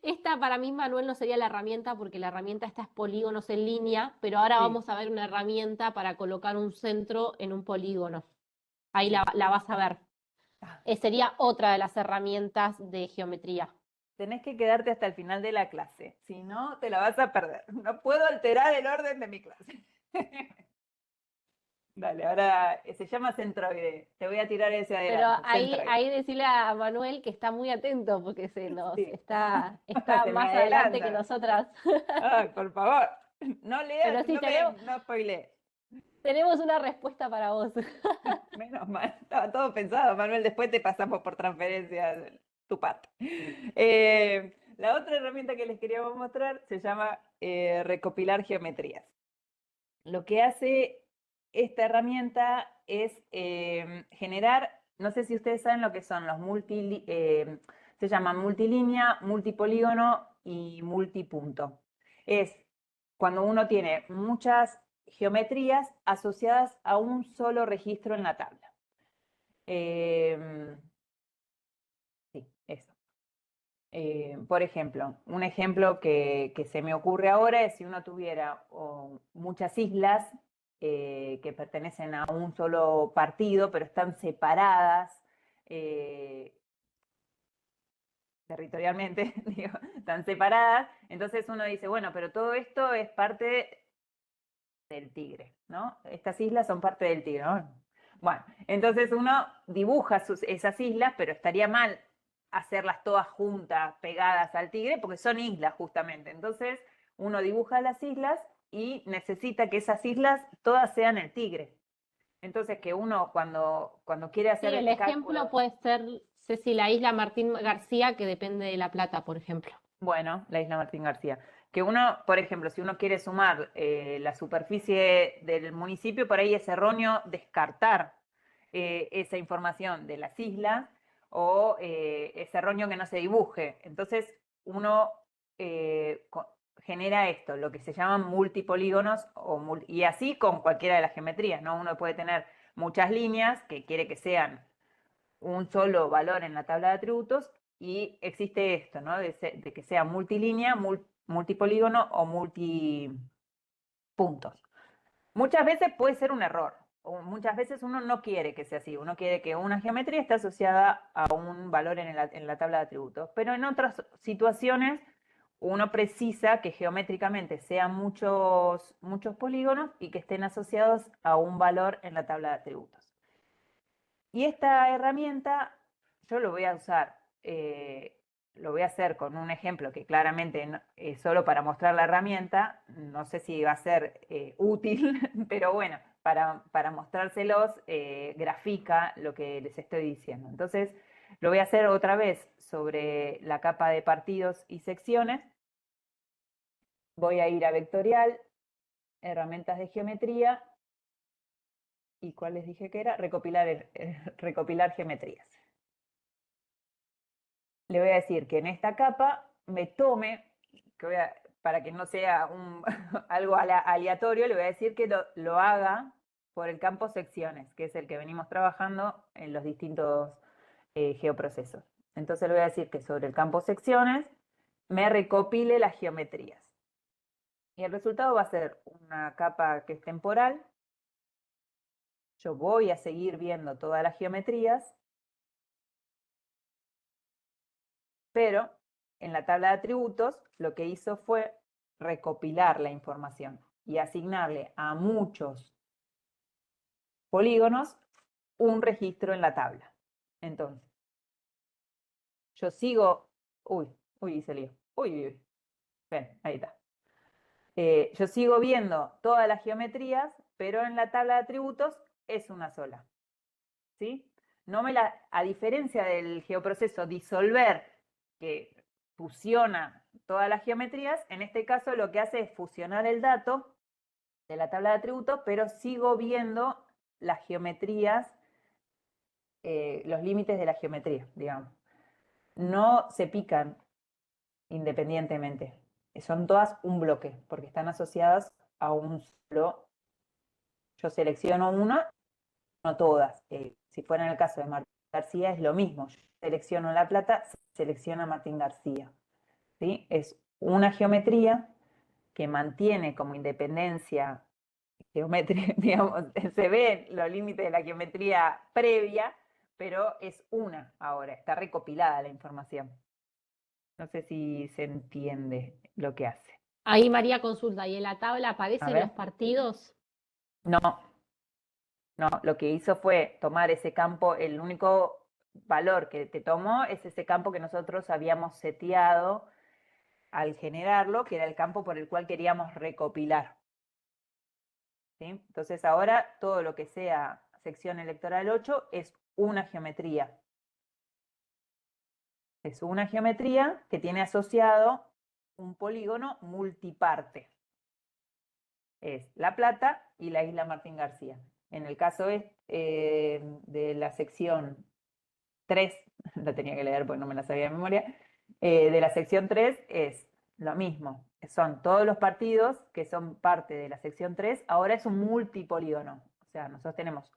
Esta para mí, Manuel, no sería la herramienta porque la herramienta esta es polígonos en línea, pero ahora Sí. vamos a ver una herramienta para colocar un centro en un polígono. Ahí la vas a ver. sería otra de las herramientas de geometría. Tenés que quedarte hasta el final de la clase, si no te la vas a perder. No puedo alterar el orden de mi clase. Dale, ahora se llama centroide. Te voy a tirar ese Pero adelante, centroide. ahí decirle a Manuel que está muy atento porque Sí. está Se me más adelante que adelanta. nosotras. Ay, por favor, no leas, Pero sí, no spoilees. tenemos una respuesta para vos. Menos mal, estaba todo pensado, Manuel. Después te pasamos por transferencia tu parte. La otra herramienta que les queríamos mostrar se llama recopilar geometrías. Lo que hace esta herramienta es generar, no sé si ustedes saben lo que son los se llaman multilínea, multipolígono y multipunto. Es cuando uno tiene muchas geometrías asociadas a un solo registro en la tabla. Sí, eso. Por ejemplo, un ejemplo que se me ocurre ahora es si uno tuviera muchas islas que pertenecen a un solo partido, pero están separadas territorialmente, digo, están separadas, entonces uno dice, bueno, pero todo esto es parte del Tigre, ¿no? Estas islas son parte del Tigre, ¿no? Bueno, entonces uno dibuja esas islas, pero estaría mal hacerlas todas juntas, pegadas al Tigre, porque son islas justamente. Entonces uno dibuja las islas y necesita que esas islas todas sean el Tigre. Entonces que uno cuando quiere Sí, hacer el ejemplo cálculos, puede ser, Ceci, la isla Martín García, que depende de La Plata, por ejemplo. bueno, la isla Martín García, que uno, por ejemplo, si uno quiere sumar la superficie del municipio, por ahí es erróneo descartar esa información de las islas o es erróneo que no se dibuje. Entonces uno genera esto, lo que se llaman multipolígonos y así con cualquiera de las geometrías, ¿no? Uno puede tener muchas líneas que quiere que sean un solo valor en la tabla de atributos y existe esto, ¿no? De que sea multilínea, multipolígono o multipuntos. Muchas veces puede ser un error, o muchas veces uno no quiere que sea así, uno quiere que una geometría esté asociada a un valor en la tabla de atributos, pero en otras situaciones uno precisa que geométricamente sean muchos polígonos y que estén asociados a un valor en la tabla de atributos. Y esta herramienta yo lo voy a usar, lo voy a hacer con un ejemplo que claramente es solo para mostrar la herramienta, no sé si va a ser útil, pero bueno, para mostrárselos grafica lo que les estoy diciendo. Entonces lo voy a hacer otra vez sobre la capa de partidos y secciones. Voy a ir a vectorial, herramientas de geometría, ¿y cuál les dije que era? Recopilar geometrías. Le voy a decir que en esta capa me tome, para que no sea algo aleatorio, le voy a decir que lo haga por el campo secciones, que es el que venimos trabajando en los distintos geoprocesos. Entonces le voy a decir que sobre el campo secciones me recopile las geometrías. Y el resultado va a ser una capa que es temporal. Yo voy a seguir viendo todas las geometrías, pero en la tabla de atributos lo que hizo fue recopilar la información y asignarle a muchos polígonos un registro en la tabla. Entonces, yo sigo, hice lío, ven, ahí está. Yo sigo viendo todas las geometrías, pero en la tabla de atributos es una sola. ¿Sí? A diferencia del geoproceso disolver, que fusiona todas las geometrías, en este caso lo que hace es fusionar el dato de la tabla de atributos, pero sigo viendo las geometrías, los límites de la geometría, digamos. No se pican independientemente. Son todas un bloque, porque están asociadas a un solo. Yo selecciono una, no todas. Si fuera en el caso de Martín García es lo mismo. Yo selecciono La Plata, selecciona Martín García. ¿Sí? Es una geometría que mantiene como independencia geométrica, digamos, se ven los límites de la geometría previa, pero es una ahora, está recopilada la información. No sé si se entiende lo que hace. Ahí María consulta, ¿y en la tabla A aparecen ver. los partidos? No, no, lo que hizo fue tomar ese campo, el único valor que te tomó es ese campo que nosotros habíamos seteado al generarlo, que era el campo por el cual queríamos recopilar. ¿Sí? Entonces ahora todo lo que sea sección electoral 8 es una geometría. Es una geometría que tiene asociado un polígono multiparte. Es La Plata y la isla Martín García. En el caso de la sección 3, la tenía que leer porque no me la sabía de memoria, de la sección 3 es lo mismo. Son todos los partidos que son parte de la sección 3, ahora es un multipolígono. O sea, nosotros tenemos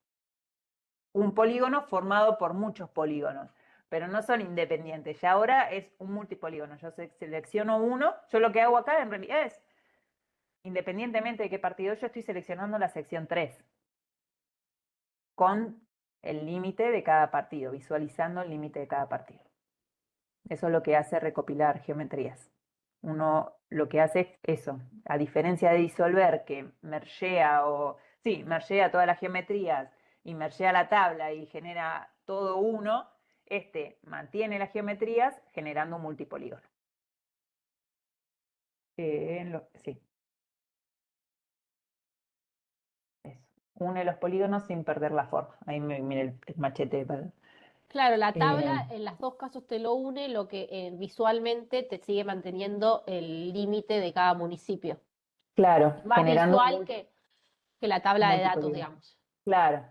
un polígono formado por muchos polígonos, pero no son independientes. Ya ahora es un multipolígono. Yo selecciono uno, yo lo que hago acá en realidad es, independientemente de qué partido, yo estoy seleccionando la sección 3 con el límite de cada partido, visualizando el límite de cada partido. Eso es lo que hace recopilar geometrías. Uno lo que hace es eso, a diferencia de disolver, que mergea todas las geometrías y mergea la tabla y genera todo uno, mantiene las geometrías generando un multipolígono. Sí. Eso. Une los polígonos sin perder la forma. Ahí mire el machete. Claro, la tabla en los dos casos te lo une, lo que visualmente te sigue manteniendo el límite de cada municipio. Claro, Es más generando visual que la tabla de datos, multipolígono. digamos. Claro,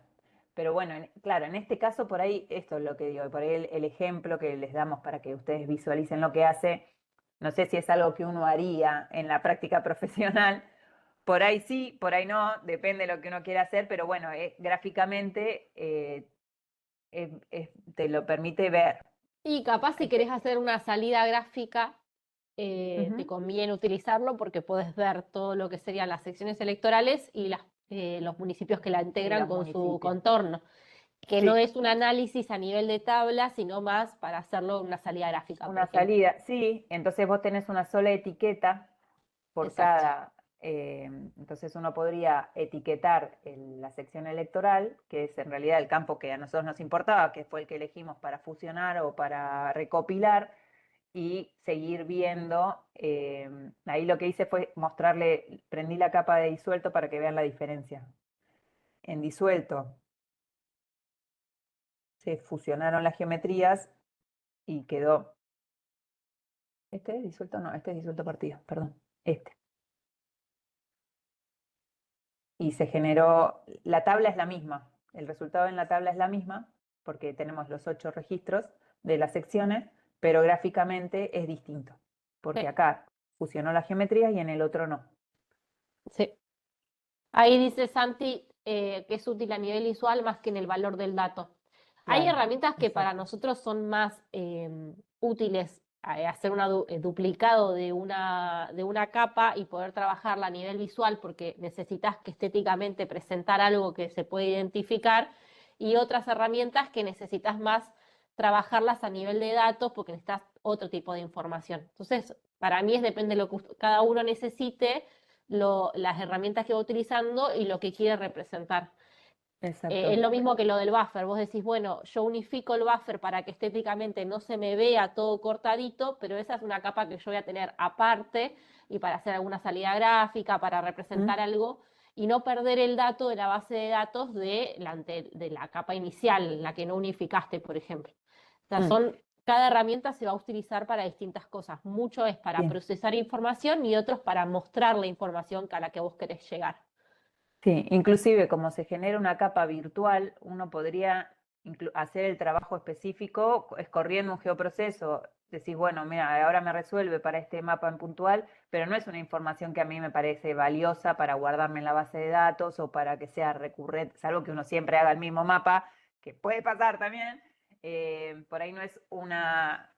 pero bueno, claro, en este caso por ahí, esto es lo que digo, por ahí el ejemplo que les damos para que ustedes visualicen lo que hace, no sé si es algo que uno haría en la práctica profesional, por ahí sí, por ahí no, depende de lo que uno quiera hacer, pero bueno, gráficamente te lo permite ver. Y capaz si querés hacer una salida gráfica, te Ujú. conviene utilizarlo porque podés ver todo lo que serían las secciones electorales y los municipios que la Y integran los con su municipios. contorno, que no Sí, es un análisis a nivel de tabla, sino más para hacerlo en una salida gráfica, por una ejemplo. salida, sí, entonces vos tenés una sola etiqueta por Exacto. cada, entonces uno podría etiquetar la sección electoral, que es en realidad el campo que a nosotros nos importaba, que fue el que elegimos para fusionar o para recopilar, y seguir viendo. Ahí lo que hice fue mostrarle, prendí la capa de disuelto para que vean la diferencia. En disuelto se fusionaron las geometrías y quedó, ¿este es disuelto? No, este es disuelto partido, perdón, este. Y se generó, la tabla es la misma, el resultado en la tabla es la misma, porque tenemos los 8 registros de las secciones, pero gráficamente es distinto, porque Sí, acá fusionó las geometrías y en el otro no. sí. Ahí dice Santi que es útil a nivel visual más que en el valor del dato. Hay Claro, herramientas que para exacto. nosotros son más útiles, hacer un duplicado de una capa y poder trabajarla a nivel visual porque necesitas que estéticamente presentar algo que se puede identificar, y otras herramientas que necesitas más trabajarlas a nivel de datos porque necesitas otro tipo de información. Entonces, para mí depende de lo que cada uno necesite, las herramientas que va utilizando y lo que quiere representar. Es Exacto. lo mismo que lo del buffer. Vos decís, bueno, yo unifico el buffer para que estéticamente no se me vea todo cortadito, pero esa es una capa que yo voy a tener aparte y para hacer alguna salida gráfica, para ¿Mm? representar algo y no perder el dato de la base de datos de la capa inicial, la que no unificaste, por ejemplo. O sea, Mm, cada herramienta se va a utilizar para distintas cosas. Mucho es para bien. procesar información y otros para mostrar la información a la que vos querés llegar. Sí, inclusive como se genera una capa virtual, uno podría hacer el trabajo específico escorriendo un geoproceso. Decís, bueno, mira, ahora me resuelve para este mapa en puntual, pero no es una información que a mí me parece valiosa para guardarme en la base de datos o para que sea recurrente, salvo que uno siempre haga el mismo mapa, que puede pasar también. Por ahí no es una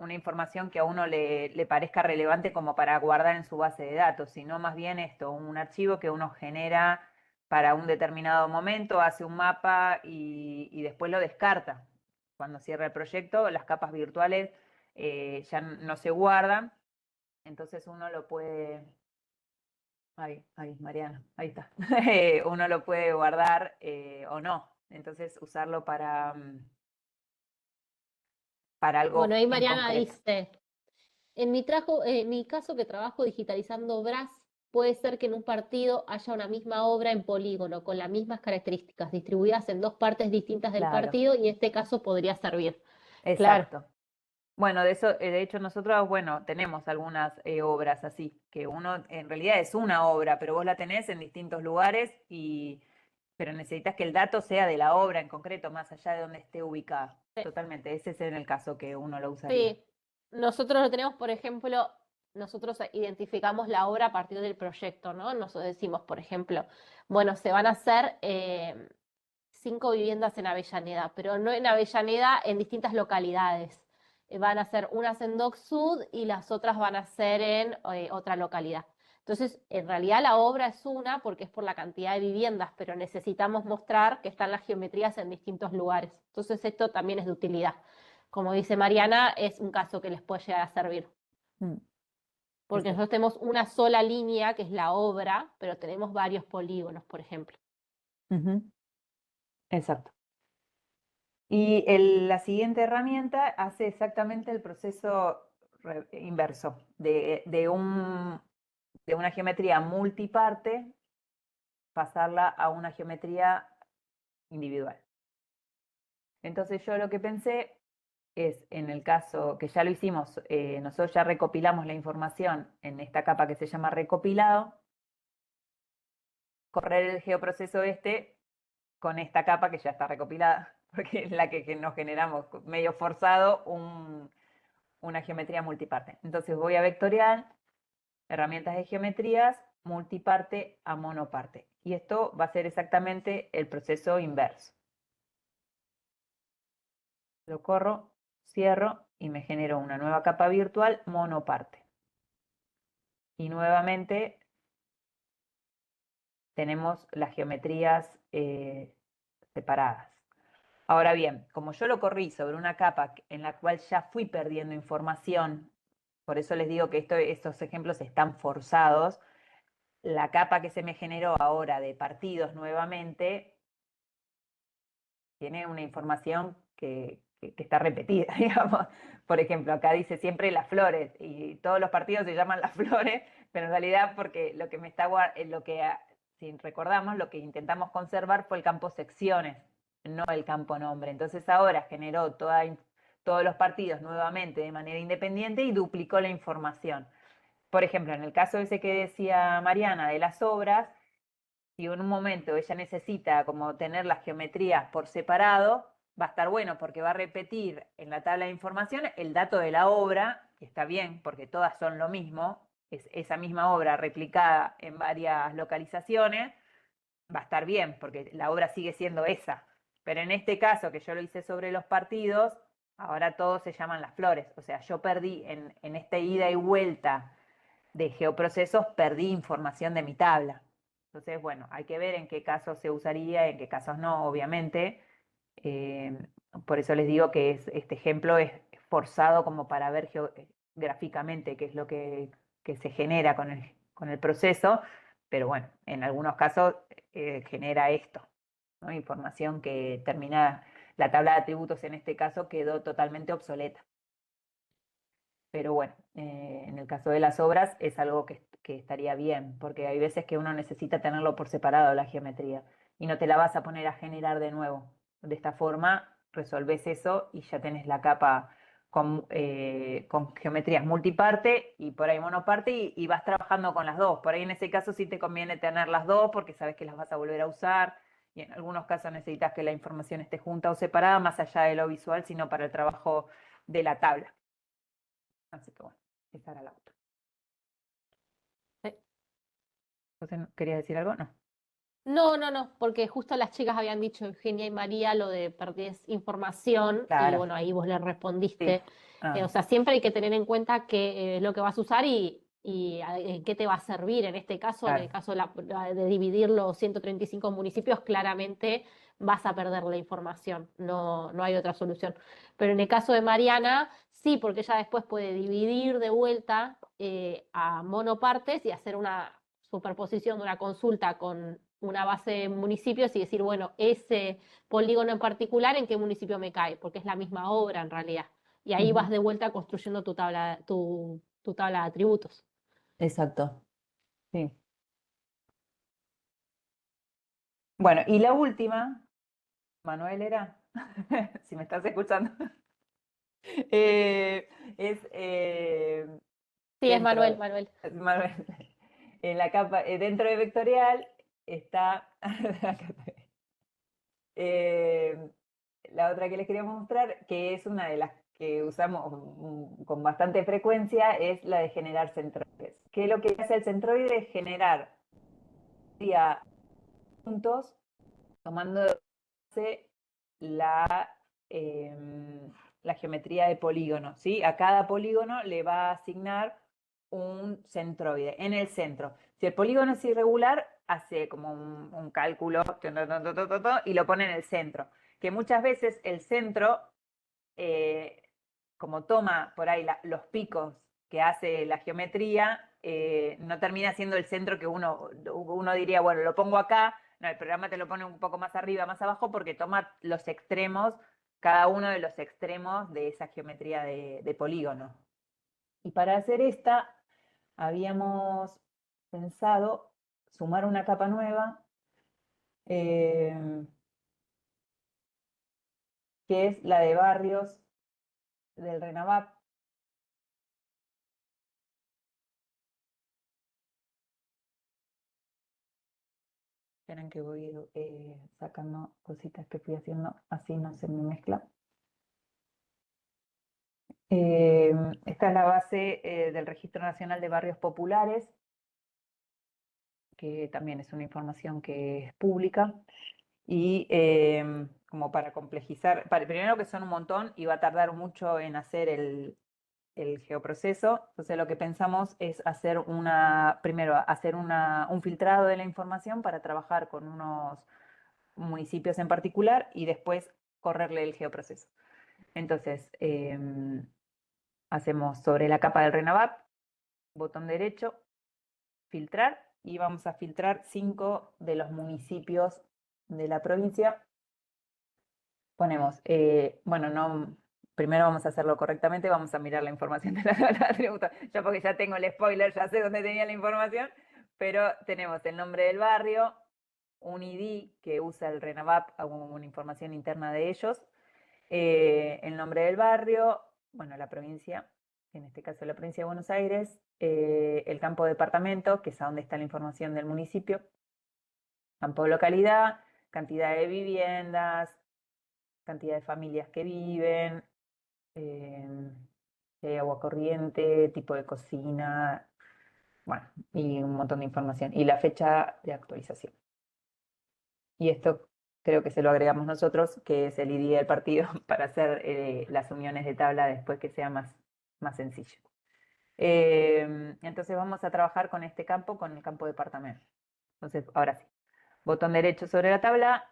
información que a uno le parezca relevante como para guardar en su base de datos, sino más bien esto, un archivo que uno genera para un determinado momento, hace un mapa y después lo descarta. cuando cierra el proyecto, las capas virtuales ya no se guardan, entonces uno lo puede... Ahí, Mariana, ahí está. Uno lo puede guardar o no, entonces usarlo para Bueno, algo ahí en Mariana concreto. dice, en mi caso que trabajo digitalizando obras, puede ser que en un partido haya una misma obra en polígono, con las mismas características, distribuidas en dos partes distintas del Claro, partido, y en este caso podría servir. Claro, exacto. Bueno, de hecho nosotros, bueno, tenemos algunas obras así, que uno en realidad es una obra, pero vos la tenés en distintos lugares pero necesitas que el dato sea de la obra en concreto, más allá de donde esté ubicada. sí. Totalmente, ese es en el caso que uno lo usaría. Sí, nosotros lo tenemos, por ejemplo, nosotros identificamos la obra a partir del proyecto, ¿no? Nosotros decimos, por ejemplo, bueno, se van a hacer 5 viviendas en Avellaneda, pero no en Avellaneda, en distintas localidades. Van a ser unas en Dock Sud y las otras van a ser en otra localidad. Entonces, en realidad la obra es una porque es por la cantidad de viviendas, pero necesitamos mostrar que están las geometrías en distintos lugares. Entonces, esto también es de utilidad. Como dice Mariana, es un caso que les puede llegar a servir. Mm, Porque exacto. nosotros tenemos una sola línea, que es la obra, pero tenemos varios polígonos, por ejemplo. Ujú, exacto. Y la siguiente herramienta hace exactamente el proceso inverso de una geometría multiparte, pasarla a una geometría individual. Entonces yo lo que pensé es, en el caso que ya lo hicimos, nosotros ya recopilamos la información en esta capa que se llama recopilado, correr el geoproceso con esta capa que ya está recopilada, porque es la que nos generamos medio forzado una geometría multiparte. Entonces voy a vectorial, herramientas de geometrías, multiparte a monoparte. Y esto va a ser exactamente el proceso inverso. Lo corro, cierro y me genero una nueva capa virtual monoparte. Y nuevamente tenemos las geometrías separadas. Ahora bien, como yo lo corrí sobre una capa en la cual ya fui perdiendo información, por eso les digo que estos ejemplos están forzados, la capa que se me generó ahora de partidos nuevamente tiene una información que está repetida, digamos. Por ejemplo, acá dice siempre las flores y todos los partidos se llaman las flores, pero en realidad porque lo que me está si recordamos, lo que intentamos conservar fue el campo secciones, no el campo nombre. Entonces ahora generó todos los partidos nuevamente de manera independiente y duplicó la información. Por ejemplo, en el caso ese que decía Mariana de las obras, si en un momento ella necesita como tener las geometrías por separado, va a estar bueno porque va a repetir en la tabla de información el dato de la obra, que está bien porque todas son lo mismo, es esa misma obra replicada en varias localizaciones, va a estar bien porque la obra sigue siendo esa. Pero en este caso que yo lo hice sobre los partidos, ahora todos se llaman las flores. O sea, yo perdí en esta ida y vuelta de geoprocesos, perdí información de mi tabla. Entonces, bueno, hay que ver en qué casos se usaría, en qué casos no, obviamente. Eh, por eso les digo que este ejemplo es forzado como para ver gráficamente qué es lo que se genera con el proceso, pero bueno, en algunos casos genera esto, ¿no? Información que termina, la tabla de atributos en este caso quedó totalmente obsoleta. Pero bueno, en el caso de las obras es algo que estaría bien, porque hay veces que uno necesita tenerlo por separado la geometría y no te la vas a poner a generar de nuevo. De esta forma resolves eso y ya tenés la capa con geometrías multiparte y por ahí monoparte y vas trabajando con las dos. Por ahí en ese caso sí te conviene tener las dos porque sabes que las vas a volver a usar y en algunos casos necesitas que la información esté junta o separada, más allá de lo visual, sino para el trabajo de la tabla. Así que bueno, esa era la otra. Sí. José, ¿querías decir algo? No. No, no, no, porque justo las chicas habían dicho, Eugenia y María, lo de perdés información, y Claro, bueno, ahí vos le sí. respondiste. O Ah, sea, siempre hay que tener en cuenta qué es lo que vas a usar y en qué te va a servir. En este caso, en claro, el caso de dividir los 135 municipios, claramente vas a perder la información, no hay otra solución. Pero en el caso de Mariana, sí, porque ella después puede dividir de vuelta a monopartes y hacer una superposición de una consulta con una base de municipios y decir, bueno, ese polígono en particular, ¿en qué municipio me cae? Porque es la misma obra en realidad. Y ahí vas de vuelta construyendo tu tabla de atributos. Exacto. Sí. Bueno, y la última, Manuel era, si me estás escuchando, es Sí, es Manuel, dentro, Manuel. Manuel, en la capa, dentro de vectorial está eh, la otra que les quería mostrar, que es una de las que usamos con bastante frecuencia, es la de generar centroides. ¿Qué es lo que hace el centroide? Es generar puntos tomando de base la geometría de polígono, ¿sí? A cada polígono le va a asignar un centroide en el centro. Si el polígono es irregular, hace como un cálculo y lo pone en el centro. Que muchas veces el centro, como toma por ahí los picos que hace la geometría, no termina siendo el centro que uno diría, bueno, lo pongo acá. No, el programa te lo pone un poco más arriba, más abajo, porque toma los extremos, cada uno de los extremos de esa geometría de polígono. Y para hacer esta, habíamos pensado sumar una capa nueva, que es la de barrios del RENAVAP. Esperen que voy sacando cositas que fui haciendo, así no se me mezcla. Esta es la base del Registro Nacional de Barrios Populares, que también es una información que es pública. Y como para complejizar, primero que son un montón y va a tardar mucho en hacer el geoproceso, entonces lo que pensamos es hacer primero hacer un filtrado de la información para trabajar con unos municipios en particular y después correrle el geoproceso. Entonces, hacemos sobre la capa del RENAVAP, botón derecho, filtrar, y vamos a filtrar 5 de los municipios de la provincia. Ponemos, bueno, no, primero vamos a hacerlo correctamente, vamos a mirar la información de la tabla de atributos, ya porque ya tengo el spoiler, ya sé dónde tenía la información, pero tenemos el nombre del barrio, un ID que usa el RENAVAP, una información interna de ellos, el nombre del barrio, bueno, la provincia, en este caso la provincia de Buenos Aires, el campo departamento, que es a donde está la información del municipio, campo localidad, cantidad de viviendas, cantidad de familias que viven, agua corriente, tipo de cocina, bueno, y un montón de información. Y la fecha de actualización. Y esto creo que se lo agregamos nosotros, que es el ID del partido, para hacer las uniones de tabla después que sea más sencillo. Entonces vamos a trabajar con este campo, con el campo departamento. Entonces, ahora sí, botón derecho sobre la tabla,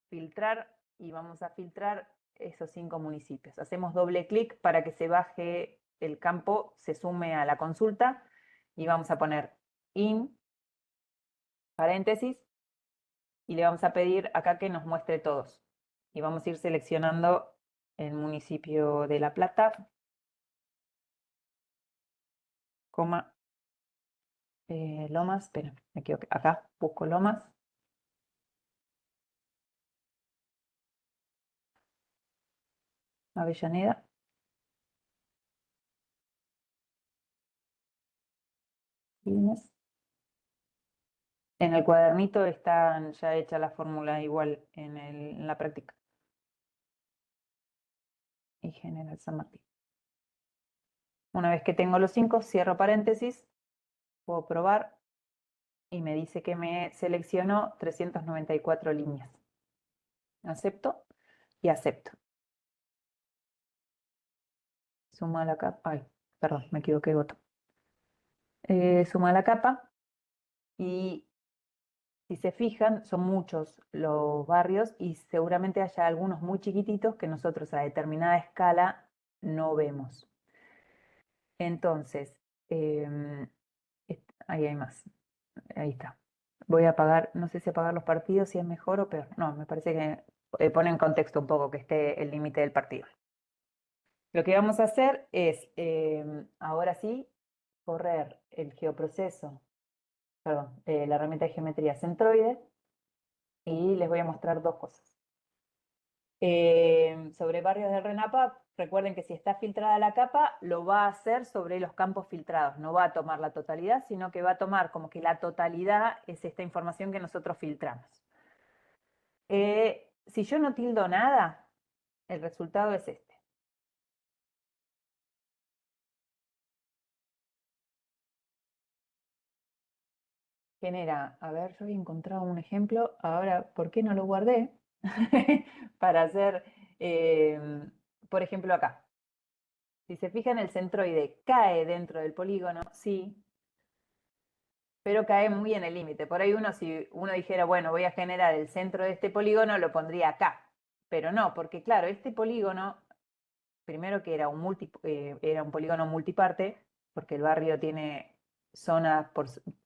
filtrar, y vamos a filtrar esos 5 municipios. Hacemos doble clic para que se baje el campo, se sume a la consulta, y vamos a poner in, paréntesis, y le vamos a pedir acá que nos muestre todos. Y vamos a ir seleccionando el municipio de La Plata, coma, Lomas, espera, me equivoqué, acá busco Lomas. Avellaneda. Quilmes. En el cuadernito están ya hecha la fórmula igual en la práctica. Y General San Martín. Una vez que tengo los 5, cierro paréntesis, puedo probar y me dice que me seleccionó 394 líneas. Acepto y acepto. Suma la capa. Ay, perdón, me equivoqué de botón. Suma la capa y Si se fijan, son muchos los barrios y seguramente haya algunos muy chiquititos que nosotros a determinada escala no vemos. Entonces, ahí hay más. Ahí está. Voy a apagar, no sé si apagar los partidos, si es mejor o peor. No, me parece que pone en contexto un poco que esté el límite del partido. Lo que vamos a hacer es, ahora sí, correr el geoproceso, perdón, la herramienta de geometría centroide y les voy a mostrar dos cosas. Sobre barrios del RENAPAP, recuerden que si está filtrada la capa, lo va a hacer sobre los campos filtrados. No va a tomar la totalidad, sino que va a tomar como que la totalidad es esta información que nosotros filtramos. Si yo no tildo nada, el resultado es este. Genera, a ver, yo había encontrado un ejemplo, ahora, ¿por qué no lo guardé? Para hacer, por ejemplo, acá. Si se fijan, el centroide cae dentro del polígono, sí, pero cae muy en el límite. Por ahí si uno dijera, bueno, voy a generar el centro de este polígono, lo pondría acá. Pero no, porque claro, este polígono, primero que era un polígono multiparte, porque el barrio tiene zonas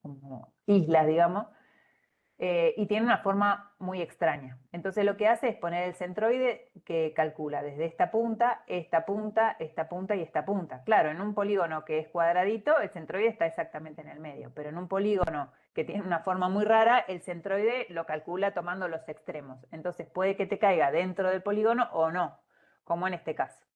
como islas, digamos, y tiene una forma muy extraña. Entonces lo que hace es poner el centroide que calcula desde esta punta, esta punta, esta punta y esta punta. Claro, en un polígono que es cuadradito, el centroide está exactamente en el medio, pero en un polígono que tiene una forma muy rara, el centroide lo calcula tomando los extremos. Entonces puede que te caiga dentro del polígono o no, como en este caso.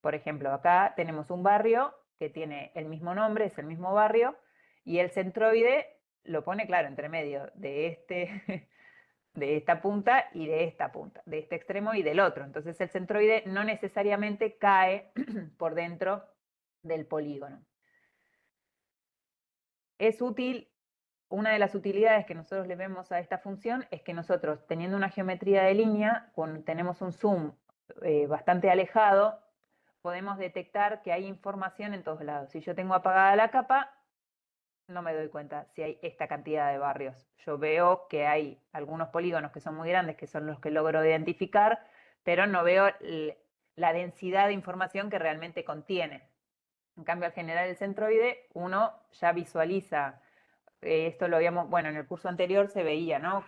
Por ejemplo, acá tenemos un barrio que tiene el mismo nombre, es el mismo barrio, y el centroide lo pone, claro, entre medio de de esta punta y de esta punta, de este extremo y del otro. Entonces el centroide no necesariamente cae por dentro del polígono. Es útil, una de las utilidades que nosotros le vemos a esta función es que nosotros, teniendo una geometría de línea, cuando tenemos un zoom bastante alejado, podemos detectar que hay información en todos lados. Si yo tengo apagada la capa, no me doy cuenta si hay esta cantidad de barrios. Yo veo que hay algunos polígonos que son muy grandes, que son los que logro identificar, pero no veo la densidad de información que realmente contiene. En cambio, al generar el centroide, uno ya visualiza, esto lo habíamos, bueno, en el curso anterior se veía, ¿no?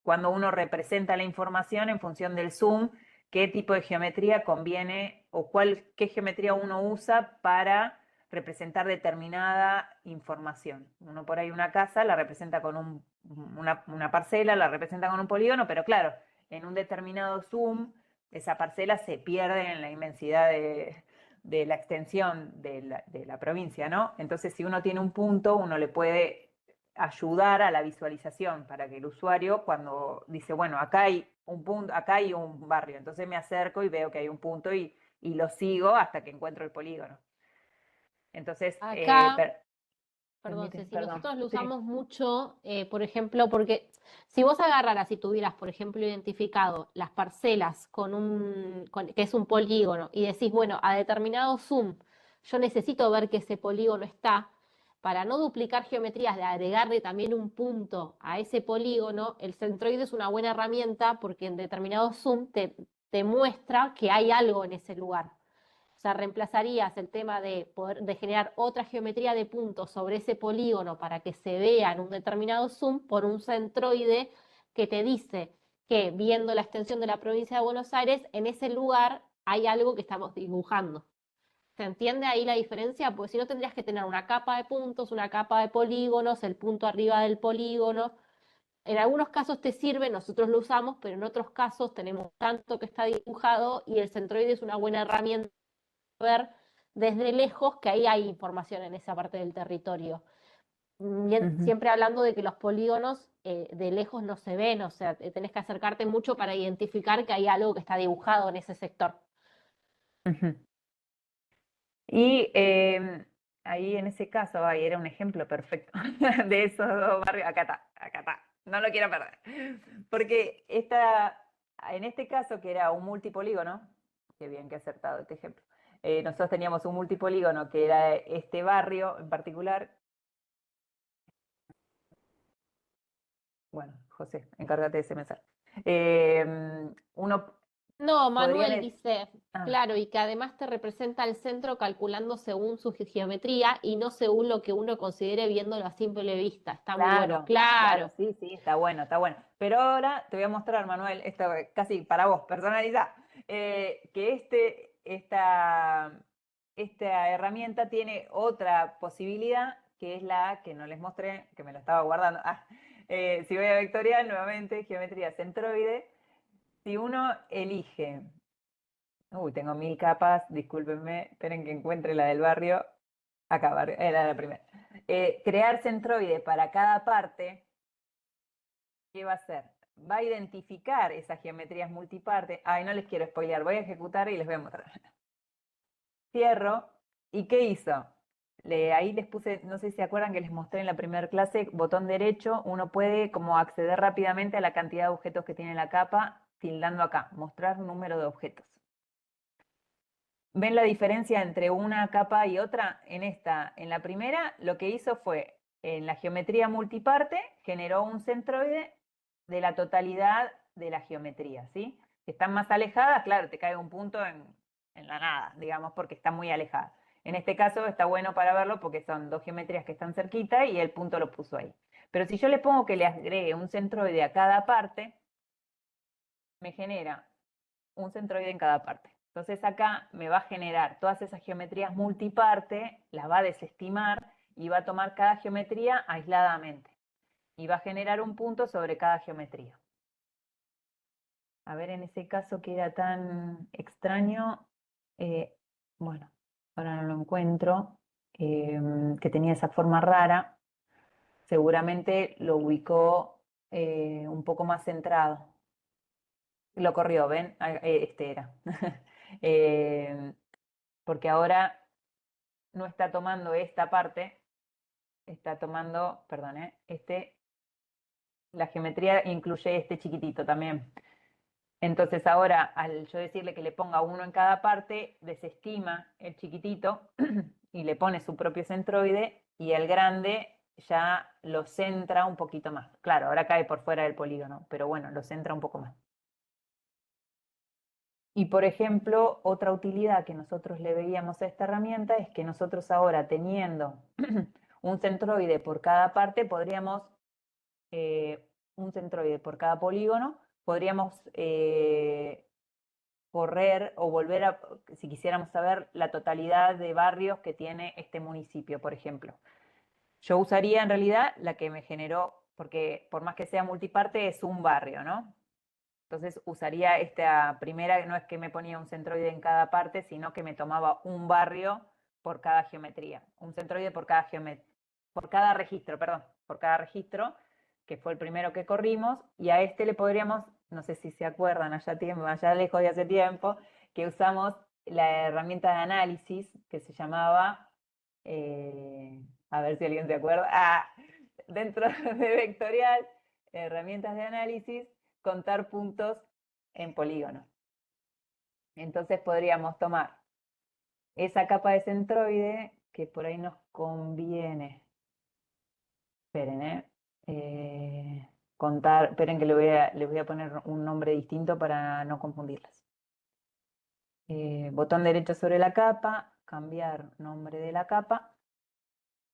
Cuando uno representa la información en función del zoom, qué tipo de geometría conviene o qué geometría uno usa para representar determinada información. Uno por ahí una casa la representa con una parcela, la representa con un polígono, pero claro, en un determinado zoom, esa parcela se pierde en la inmensidad de la extensión de la provincia, ¿no? Entonces, si uno tiene un punto, uno le puede ayudar a la visualización para que el usuario, cuando dice, bueno, acá hay un punto, acá hay un barrio, entonces me acerco y veo que hay un punto y lo sigo hasta que encuentro el polígono. Entonces, Acá, perdón, permíteme, Ceci, perdón. nosotros lo Sí. usamos mucho, por ejemplo, porque si vos agarraras y tuvieras, por ejemplo, identificado las parcelas que es un polígono y decís, bueno, a determinado zoom, yo necesito ver que ese polígono está, para no duplicar geometrías, de agregarle también un punto a ese polígono, el centroide es una buena herramienta porque en determinado zoom te muestra que hay algo en ese lugar. O sea, reemplazarías el tema de generar otra geometría de puntos sobre ese polígono para que se vea en un determinado zoom por un centroide que te dice que viendo la extensión de la provincia de Buenos Aires, en ese lugar hay algo que estamos dibujando. ¿Se entiende ahí la diferencia? Porque si no tendrías que tener una capa de puntos, una capa de polígonos, el punto arriba del polígono. En algunos casos te sirve, nosotros lo usamos, pero en otros casos tenemos tanto que está dibujado y el centroide es una buena herramienta ver desde lejos que ahí hay información en esa parte del territorio. Siempre hablando de que los polígonos de lejos no se ven, o sea, tenés que acercarte mucho para identificar que hay algo que está dibujado en ese sector. Y ahí en ese caso, ahí era un ejemplo perfecto de esos dos barrios. Acá está, no lo quiero perder. Porque en este caso, que era un multipolígono, qué bien que he acertado este ejemplo, nosotros teníamos un multipolígono que era este barrio en particular. Bueno, José, encárgate de ese mensaje. Uno No, podría... Manuel dice, claro, y que además te representa el centro calculando según su geometría y no según lo que uno considere viéndolo a simple vista. Está muy bueno. Claro, Claro. sí, sí, está bueno, está bueno. Pero ahora te voy a mostrar, Manuel, esto casi para vos, personalizá, que esta herramienta tiene otra posibilidad, que es la que no les mostré, que me la estaba guardando. Si voy a vectorial, nuevamente, geometría centroide, si uno elige, uy, tengo 1000 capas, discúlpenme, esperen que encuentre la del barrio, acá, era la primera. Crear centroide para cada parte, ¿qué va a hacer? Va a identificar esas geometrías multiparte. Ay, no les quiero spoilear, voy a ejecutar y les voy a mostrar. Cierro. ¿Y qué hizo? Ahí les puse, no sé si se acuerdan que les mostré en la primera clase, botón derecho, uno puede como acceder rápidamente a la cantidad de objetos que tiene la capa, tildando acá, mostrar número de objetos. ¿Ven la diferencia entre una capa y otra? En la primera, lo que hizo fue, en la geometría multiparte, generó un centroide de la totalidad de la geometría, ¿sí? Si están más alejadas, claro, te cae un punto en la nada, digamos, porque está muy alejada. En este caso está bueno para verlo porque son dos geometrías que están cerquita y el punto lo puso ahí. Pero si yo le pongo que le agregue un centroide a cada parte, me genera un centroide en cada parte. Entonces acá me va a generar todas esas geometrías multiparte, las va a desestimar y va a tomar cada geometría aisladamente. Y va a generar un punto sobre cada geometría. A ver, en ese caso que era tan extraño, bueno, ahora no lo encuentro, que tenía esa forma rara, seguramente lo ubicó un poco más centrado. Lo corrió, ¿ven? Este era. Porque ahora no está tomando esta parte, está tomando, perdón, la geometría incluye este chiquitito también. Entonces ahora, al yo decirle que le ponga uno en cada parte, desestima el chiquitito y le pone su propio centroide y el grande ya lo centra un poquito más. Claro, ahora cae por fuera del polígono, pero bueno, lo centra un poco más. Y por ejemplo, otra utilidad que nosotros le veíamos a esta herramienta es que nosotros ahora teniendo un centroide por cada parte, podríamos, un centroide por cada polígono, podríamos correr o volver a, si quisiéramos saber la totalidad de barrios que tiene este municipio, por ejemplo. Yo usaría en realidad la que me generó, porque por más que sea multiparte, es un barrio, ¿no? Entonces usaría esta primera, no es que me ponía un centroide en cada parte, sino que me tomaba un barrio por cada geometría. Un centroide por cada registro, perdón, por cada registro, que fue el primero que corrimos, y a este le podríamos, no sé si se acuerdan, allá lejos de hace tiempo, que usamos la herramienta de análisis que se llamaba, a ver si alguien se acuerda, dentro de vectorial, herramientas de análisis, contar puntos en polígonos. Entonces podríamos tomar esa capa de centroide que por ahí nos conviene. Esperen, contar, esperen que les voy a poner un nombre distinto para no confundirlas. Botón derecho sobre la capa, cambiar nombre de la capa,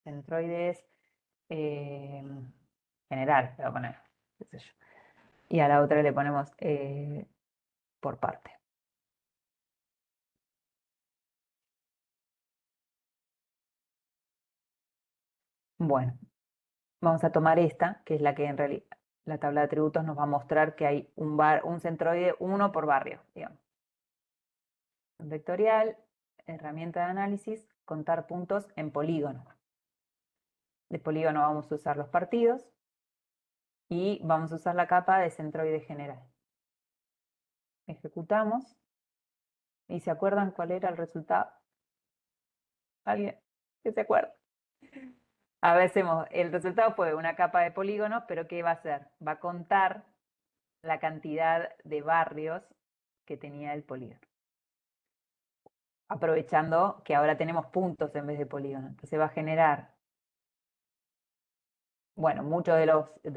centroides general, le voy a poner, qué sé yo. Y a la otra le ponemos por parte. Bueno, vamos a tomar esta, que es la que en realidad la tabla de atributos nos va a mostrar que hay un centroide, uno por barrio, digamos. Vectorial, herramienta de análisis, contar puntos en polígono. De polígono vamos a usar los partidos y vamos a usar la capa de centroide general. Ejecutamos y ¿se acuerdan cuál era el resultado? ¿Alguien que se acuerda? A ver, el resultado fue una capa de polígonos, pero ¿qué va a hacer? Va a contar la cantidad de barrios que tenía el polígono. Aprovechando que ahora tenemos puntos en vez de polígonos. Entonces va a generar bueno, muchos de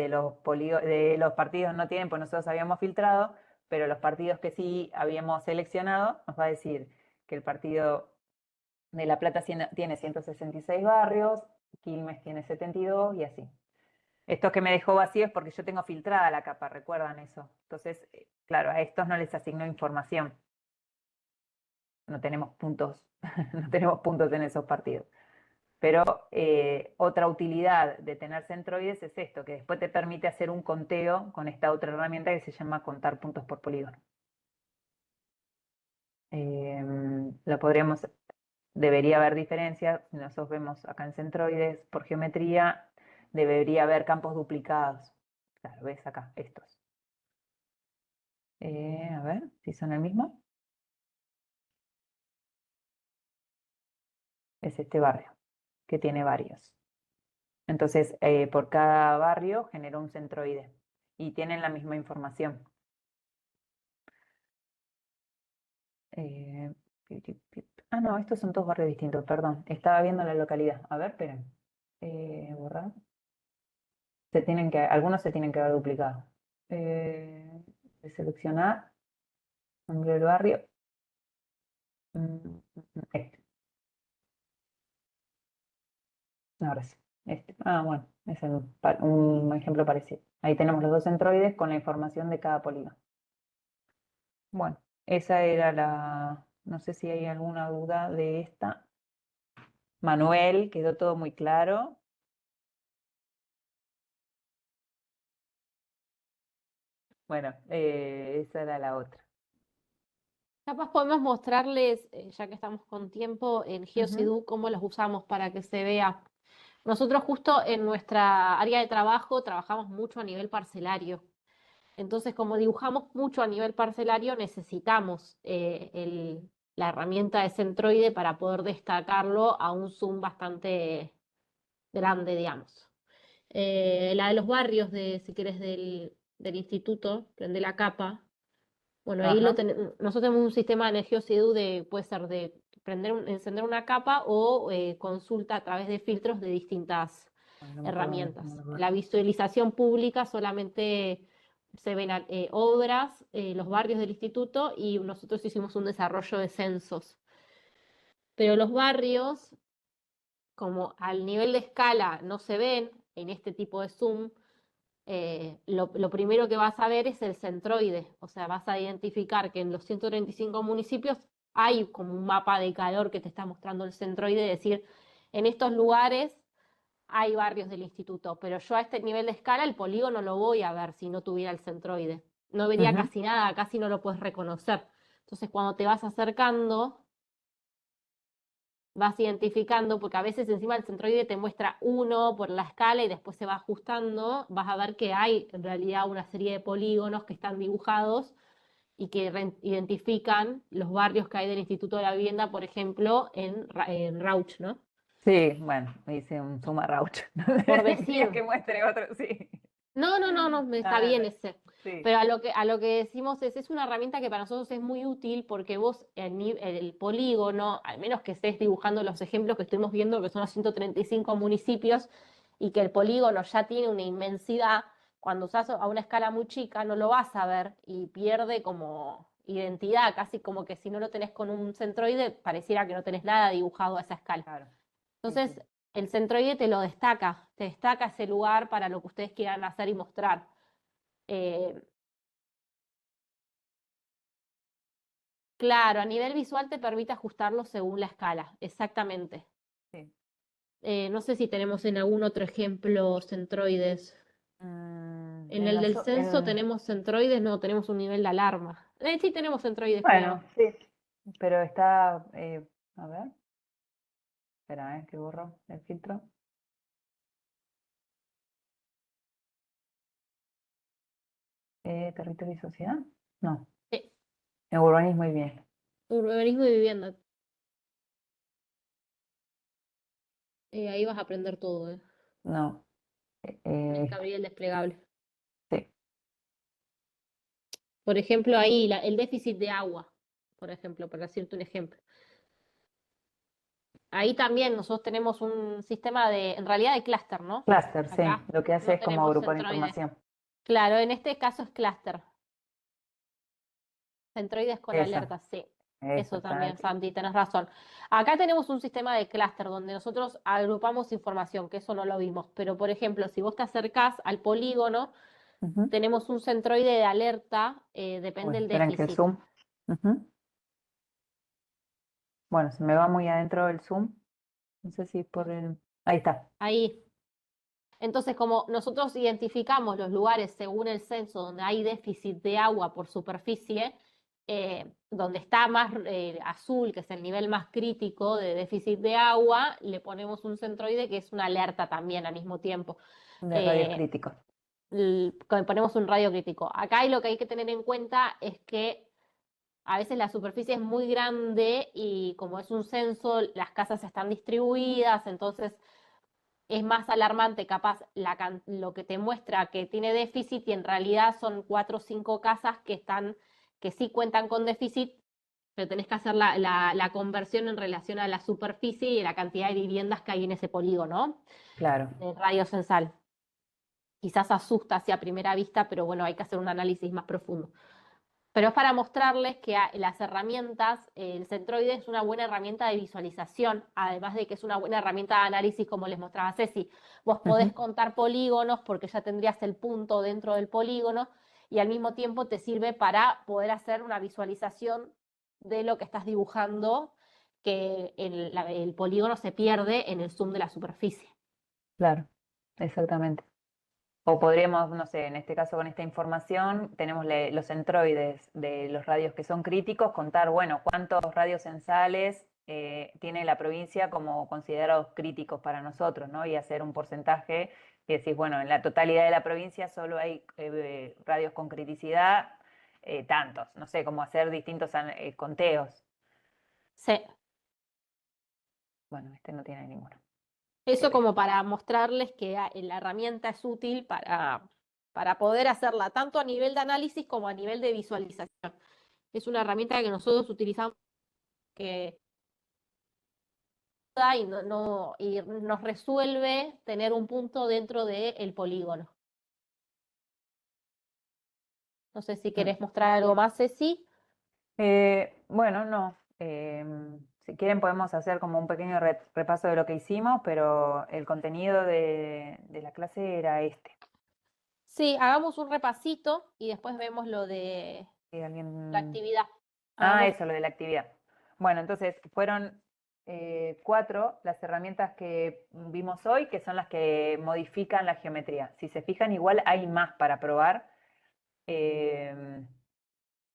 los partidos no tienen, pues nosotros habíamos filtrado, pero los partidos que sí habíamos seleccionado, nos va a decir que el partido de La Plata tiene 166 barrios, Quilmes tiene 72 y así. Esto que me dejó vacío es porque yo tengo filtrada la capa, ¿recuerdan eso? Entonces, claro, a estos no les asignó información. No tenemos puntos, no tenemos puntos en esos partidos. Pero otra utilidad de tener centroides es esto, que después te permite hacer un conteo con esta otra herramienta que se llama contar puntos por polígono. Lo podríamos, debería haber diferencias, si nosotros vemos acá en centroides, por geometría, debería haber campos duplicados. Claro, ves acá, estos. A ver, si son el mismo. Es este barrio, que tiene varios. Entonces, por cada barrio generó un centroide y tienen la misma información. No, estos son dos barrios distintos, perdón. Estaba viendo la localidad. A ver, esperen. Borrar. Algunos se tienen que haber duplicado. De seleccionar. Nombre del barrio. Este. Ahora sí. Este. Bueno, es un ejemplo parecido. Ahí tenemos los dos centroides con la información de cada polígono. Bueno, esa era la... No sé si hay alguna duda de esta. Manuel, quedó todo muy claro. Bueno, esa era la otra. Capaz podemos mostrarles, ya que estamos con tiempo, en GeoCiudad cómo los usamos para que se vea. Nosotros justo en nuestra área de trabajo trabajamos mucho a nivel parcelario. Entonces, como dibujamos mucho a nivel parcelario, necesitamos la herramienta de centroide para poder destacarlo a un zoom bastante grande, digamos. La de los barrios, si querés, del instituto, de la capa. Bueno, ahí Ajá. nosotros tenemos un sistema de GeoCiudad puede ser de encender una capa o consulta a través de filtros de distintas Ay, no me acuerdo cómo herramientas. lo La borro. visualización pública solamente se ven obras, los barrios del instituto y nosotros hicimos un desarrollo de censos. Pero los barrios, como al nivel de escala no se ven en este tipo de zoom, lo primero que vas a ver es el centroide, o sea, vas a identificar que en los 135 municipios hay como un mapa de calor que te está mostrando el centroide, es decir, en estos lugares hay barrios del instituto, pero yo a este nivel de escala el polígono lo voy a ver si no tuviera el centroide. No vería Ujú. casi nada, casi no lo puedes reconocer. Entonces, cuando te vas acercando, vas identificando, porque a veces encima el centroide te muestra uno por la escala y después se va ajustando, vas a ver que hay en realidad una serie de polígonos que están dibujados y que identifican los barrios que hay del Instituto de la Vivienda, por ejemplo, en Rauch, ¿no? Sí, bueno, hice un suma rauch. Por Quería decir. que muestre otro, sí. No, me está Ah, bien no, ese. sí. Pero a lo que decimos es una herramienta que para nosotros es muy útil porque vos el polígono, al menos que estés dibujando los ejemplos que estuvimos viendo, que son los 135 municipios, y que el polígono ya tiene una inmensidad, cuando usás a una escala muy chica no lo vas a ver y pierde como identidad, casi como que si no lo tenés con un centroide, pareciera que no tenés nada dibujado a esa escala. Claro. Sí, sí. Entonces, el centroide te destaca ese lugar para lo que ustedes quieran hacer y mostrar. Eh, claro, a nivel visual te permite ajustarlo según la escala, exactamente. Sí. No sé si tenemos en algún otro ejemplo centroides. En En el la del censo tenemos centroides, no, tenemos un nivel de alarma. Sí, tenemos centroides, bueno, pero sí. Pero está, a ver, espera, que borro el filtro. Territorio y sociedad. No, en urbanismo y bien. urbanismo y vivienda. Ahí vas a aprender todo, ¿eh? No, Tenés que abrir el desplegable. sí. Por ejemplo, ahí el déficit de agua, por ejemplo, para decirte un ejemplo. ahí también nosotros tenemos un sistema en realidad de clúster, ¿no? Clúster, sí. Acá Lo que hace no es como tenemos agrupar centroide. información. Claro, en este caso es clúster. Centroides con Eso, alertas, sí. eso, Eso también, exacto. Santi, tenés razón. Acá tenemos un sistema de clúster donde nosotros agrupamos información, que eso no lo vimos. Pero, por ejemplo, si vos te acercás al polígono, Ujú. tenemos un centroide de alerta, Uy, depende del esperen que el déficit. zoom. Ujú. Bueno, se me va muy adentro el zoom. No sé si es por el... Ahí está. Ahí. Entonces, como nosotros identificamos los lugares según el censo donde hay déficit de agua por superficie, donde está más azul, que es el nivel más crítico de déficit de agua, le ponemos un centroide que es una alerta también al mismo tiempo. De radios Eh, críticos. Ponemos un radio crítico. Acá lo que hay que tener en cuenta es que a veces la superficie es muy grande y como es un censo, las casas están distribuidas, entonces es más alarmante capaz lo que te muestra que tiene déficit y en realidad son 4 o 5 casas que sí cuentan con déficit, pero tenés que hacer la conversión en relación a la superficie y a la cantidad de viviendas que hay en ese polígono Claro. de radio censal. Quizás asusta hacia primera vista, pero bueno, hay que hacer un análisis más profundo. Pero es para mostrarles que las herramientas, el centroide es una buena herramienta de visualización, además de que es una buena herramienta de análisis, como les mostraba Ceci. Vos podés Ujú. contar polígonos porque ya tendrías el punto dentro del polígono y al mismo tiempo te sirve para poder hacer una visualización de lo que estás dibujando, que el polígono se pierde en el zoom de la superficie. Claro, exactamente. O podríamos, no sé, en este caso con esta información, tenemos los centroides de los radios que son críticos, contar, bueno, cuántos radios censales tiene la provincia como considerados críticos para nosotros, ¿no? Y hacer un porcentaje y decir, bueno, en la totalidad de la provincia solo hay radios con criticidad, tantos, no sé, como hacer distintos conteos. Sí. Bueno, este no tiene ninguno. Qué Eso pena. como para mostrarles que la herramienta es útil para poder hacerla tanto a nivel de análisis como a nivel de visualización. Es una herramienta que nosotros utilizamos que y, y nos resuelve tener un punto dentro del polígono. No sé si Mm. querés mostrar algo más, Ceci. Bueno, no. Si quieren podemos hacer como un pequeño repaso de lo que hicimos, pero el contenido de la clase era este. Sí, hagamos un repasito y después vemos lo de Si la alguien... actividad. Ah, Hagamos, eso, lo de la actividad. Bueno, entonces fueron 4 las herramientas que vimos hoy, que son las que modifican la geometría. Si se fijan, igual hay más para probar. Eh,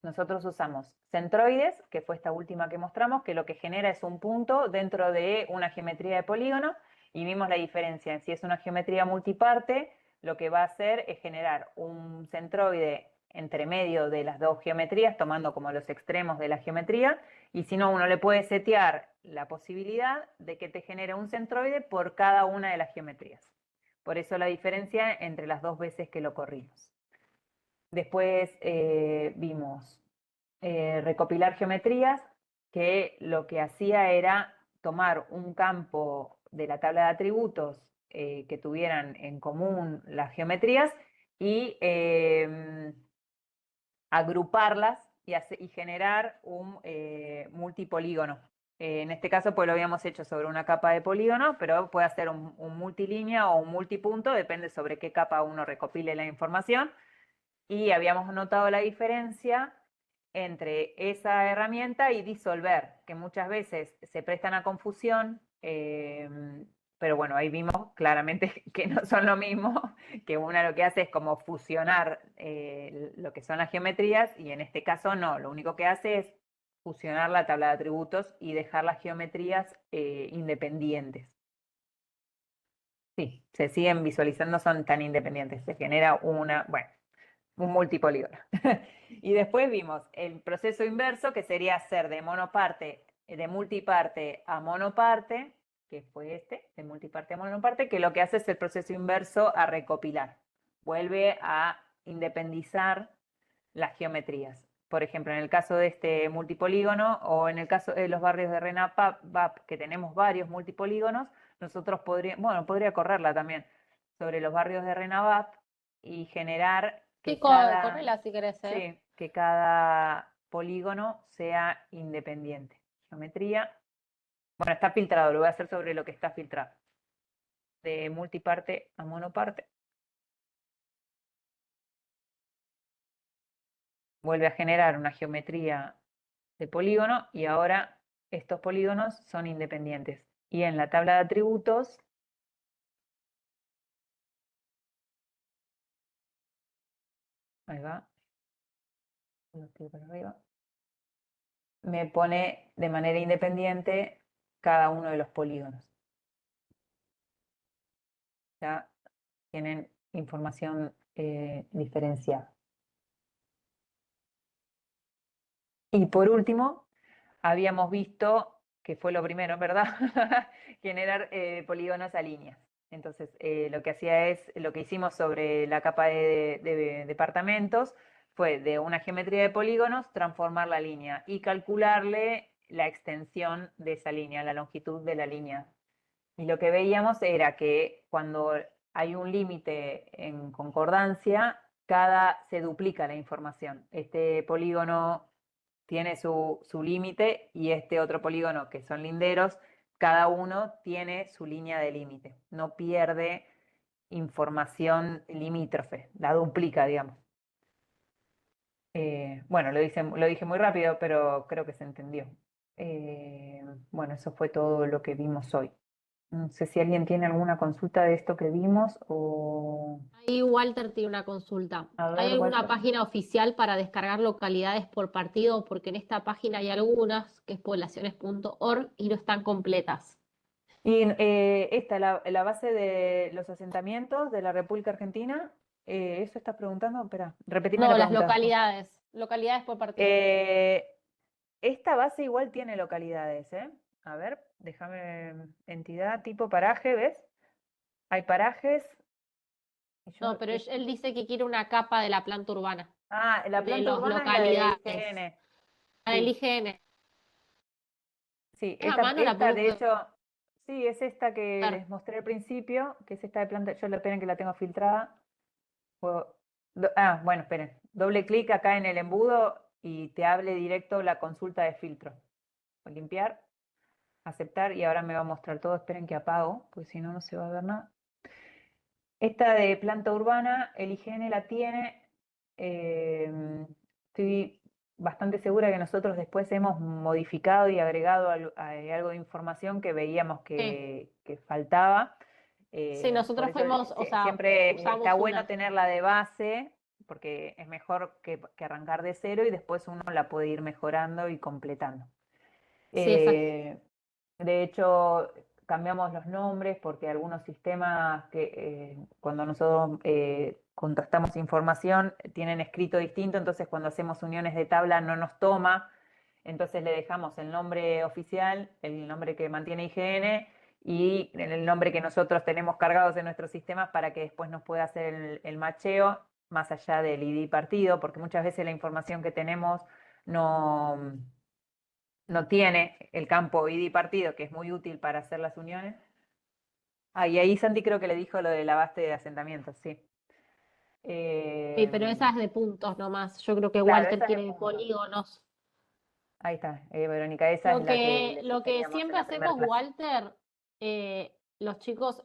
Nosotros usamos centroides, que fue esta última que mostramos, que lo que genera es un punto dentro de una geometría de polígono, y vimos la diferencia. Si es una geometría multiparte, lo que va a hacer es generar un centroide entre medio de las dos geometrías, tomando como los extremos de la geometría, y si no, uno le puede setear la posibilidad de que te genere un centroide por cada una de las geometrías. Por eso la diferencia entre las 2 veces que lo corrimos. Después vimos recopilar geometrías, que lo que hacía era tomar un campo de la tabla de atributos que tuvieran en común las geometrías y agruparlas y generar un multipolígono. En este caso, pues lo habíamos hecho sobre una capa de polígono, pero puede ser un multilínea o un multipunto, depende sobre qué capa uno recopile la información. Y habíamos notado la diferencia entre esa herramienta y disolver, que muchas veces se prestan a confusión, pero bueno, ahí vimos claramente que no son lo mismo, que una lo que hace es como fusionar lo que son las geometrías y en este caso no, lo único que hace es fusionar la tabla de atributos y dejar las geometrías independientes. Sí, se siguen visualizando, son tan independientes, se genera una, bueno, un multipolígono. Y después vimos el proceso inverso, que sería hacer de monoparte, de multiparte a monoparte, que fue este, de multiparte a monoparte, que lo que hace es el proceso inverso a recopilar. Vuelve a independizar las geometrías. por ejemplo, en el caso de este multipolígono o en el caso de los barrios de RENAVAP, que tenemos varios multipolígonos, nosotros podría correrla también sobre los barrios de RENAVAP y generar Sí, que cada, correla si querés, ¿eh? sí, que cada polígono sea independiente. Geometría. Bueno, está filtrado, lo voy a hacer sobre lo que está filtrado. De multiparte a monoparte. Vuelve a generar una geometría de polígono y ahora estos polígonos son independientes. Y en la tabla de atributos, ahí va, lo tiro para arriba, me pone de manera independiente cada uno de los polígonos. Ya tienen información diferenciada. Y por último, habíamos visto, que fue lo primero, ¿verdad? Generar polígonos a líneas. Entonces, lo que hacía es, lo que hicimos sobre la capa de departamentos, fue de una geometría de polígonos transformar la línea y calcularle la extensión de esa línea, la longitud de la línea. Y lo que veíamos era que cuando hay un límite en concordancia, se duplica la información. Este polígono tiene su límite y este otro polígono, que son linderos, cada uno tiene su línea de límite. No pierde información limítrofe, la duplica, digamos. Bueno, lo dije muy rápido, pero creo que se entendió. Bueno, eso fue todo lo que vimos hoy. No sé si alguien tiene alguna consulta de esto que vimos o... Ahí Walter tiene una consulta. A ¿Hay ver, alguna Walter. página oficial para descargar localidades por partido? Porque en esta página hay algunas, que es poblaciones.org, y no están completas. Y esta, la base de los asentamientos de la República Argentina, ¿eso estás preguntando? Espera, repetime la No, las pregunta. localidades por partido. Esta base igual tiene localidades, ¿eh? A ver, déjame, entidad, tipo paraje, ¿ves? Hay parajes. No, pero él dice que quiere una capa de la planta urbana, La de planta las urbana es la del localidades. IGN. La del Sí, IGN. sí, ¿Es a mano? ¿La esta podemos de hecho, sí, es esta que ver? les mostré al principio, que es esta de planta, yo la pena que la tengo filtrada. Bueno, esperen. Doble clic acá en el embudo y te hable directo la consulta de filtro. Voy a limpiar, aceptar y ahora me va a mostrar todo. Esperen que apago, porque si no, no se va a ver nada. Esta de planta urbana, el IGN la tiene. Estoy bastante segura que nosotros después hemos modificado y agregado algo de información que veíamos Sí. que faltaba. Sí, Por nosotros eso fuimos, o sea, siempre está usamos bueno una. tenerla de base, porque es mejor que arrancar de cero y después uno la puede ir mejorando y completando. Sí, exacto. De hecho, cambiamos los nombres porque algunos sistemas que cuando nosotros contrastamos información tienen escrito distinto, entonces cuando hacemos uniones de tabla no nos toma, entonces le dejamos el nombre oficial, el nombre que mantiene IGN y el nombre que nosotros tenemos cargados en nuestros sistemas para que después nos pueda hacer el macheo más allá del ID partido, porque muchas veces la información que tenemos no tiene el campo ID partido, que es muy útil para hacer las uniones. Y ahí Santi creo que le dijo lo de la base de asentamientos, sí. Sí, pero Eh, esa es de puntos nomás. Yo creo que claro, Walter esa es de quiere de punto. polígonos. Ahí está, Verónica, esa es la que le Lo que sugeríamos en siempre la primera hacemos, clase. Walter, los chicos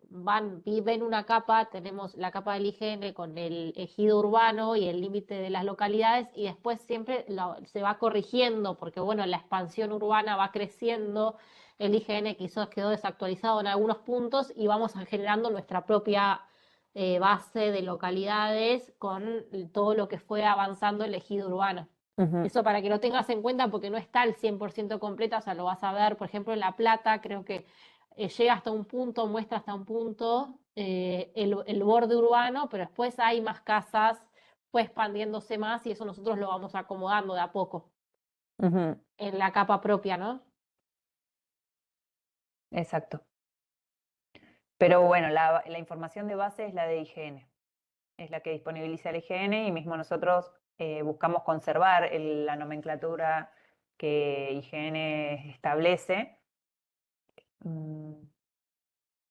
ven una capa, tenemos la capa del IGN con el ejido urbano y el límite de las localidades, y después siempre se va corrigiendo, porque bueno, la expansión urbana va creciendo, el IGN quizás quedó desactualizado en algunos puntos, y vamos generando nuestra propia base de localidades con todo lo que fue avanzando el ejido urbano. Ujú. Eso para que lo tengas en cuenta porque no está al 100% completa, o sea, lo vas a ver, por ejemplo, en La Plata, creo que llega hasta un punto, muestra hasta un punto el borde urbano, pero después hay más casas, fue expandiéndose más y eso nosotros lo vamos acomodando de a poco Ujú, en la capa propia, ¿no? exacto. Pero bueno, la información de base es la de IGN. Es la que disponibiliza el IGN y mismo nosotros buscamos conservar la nomenclatura que IGN establece.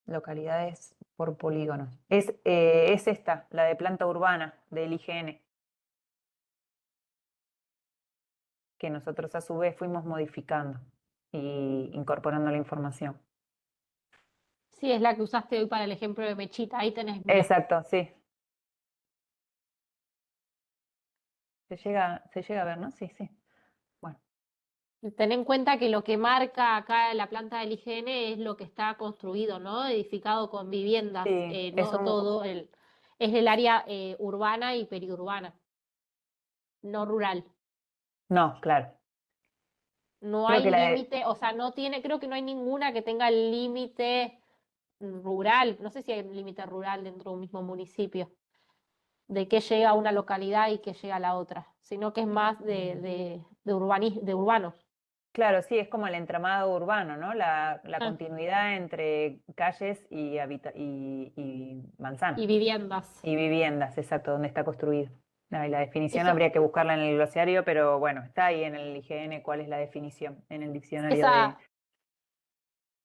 Localidades por polígonos. Es esta, la de planta urbana del IGN, que nosotros a su vez fuimos modificando y incorporando la información. Sí, es la que usaste hoy para el ejemplo de Mechita. Ahí tenés, mira. Exacto, sí. Se llega a ver, ¿no? Sí, sí. Bueno, Ten en cuenta que lo que marca acá la planta del IGN es lo que está construido, ¿no? Edificado con viviendas, sí, es no un... todo, es el área urbana y periurbana, no rural. No, claro. No Creo hay que la de... límite, o sea, no tiene, creo que no hay ninguna que tenga el límite rural. No sé si hay un límite rural dentro de un mismo municipio, de qué llega a una localidad y qué llega a la otra, sino que es más de urbano. Claro, sí, es como el entramado urbano, ¿no? La Ah, continuidad entre calles y y manzanas. viviendas. Y viviendas, exacto, donde está construido. No, y la definición Eso, habría que buscarla en el glosario, pero bueno, está ahí en el IGN cuál es la definición, en el diccionario de... esa,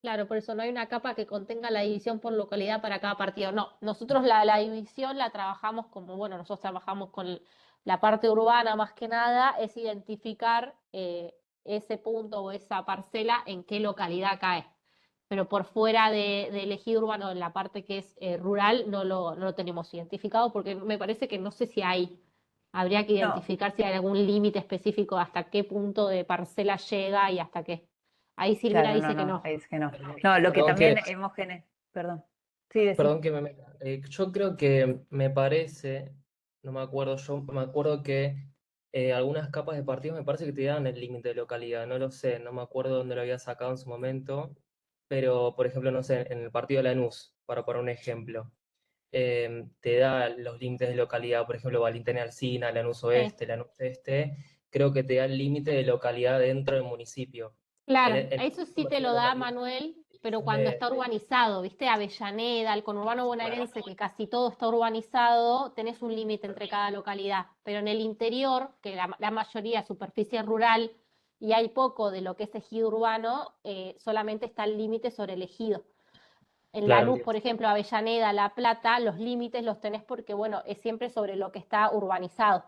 claro, por eso no hay una capa que contenga la división por localidad para cada partido. No, nosotros la división la trabajamos como, bueno, nosotros trabajamos con la parte urbana más que nada, es identificar ese punto o esa parcela en qué localidad cae. Pero por fuera del ejido urbano, en la parte que es rural, no lo tenemos identificado porque me parece que no sé si hay. Habría que No, identificar si hay algún límite específico hasta qué punto de parcela llega y hasta qué. Ahí Silvina claro, no, dice que no, no. es que no. Perdón, No, lo que perdón que, también hemos generado... Perdón. Sí, perdón decís. que me meta. Yo creo que me parece, no me acuerdo, yo me acuerdo que algunas capas de partidos me parece que te dan el límite de localidad, no lo sé, no me acuerdo dónde lo había sacado en su momento, pero por ejemplo, no sé, en el partido de Lanús, para poner un ejemplo, te da los límites de localidad, por ejemplo, Valentina Alsina, Lanús Sí. Oeste, Lanús Este, creo que te da el límite de localidad dentro del municipio. Claro, En eso sí me te refiero lo a da la Manuel, pero división cuando está de... urbanizado, ¿viste? Avellaneda, el conurbano bonaerense, que casi todo está urbanizado, tenés un límite entre cada localidad. Pero en el interior, que la mayoría es superficie rural y hay poco de lo que es ejido urbano, solamente está el límite sobre el ejido. En Claro, Lanús, entiendo. por ejemplo, Avellaneda, La Plata, los límites los tenés porque, bueno, es siempre sobre lo que está urbanizado.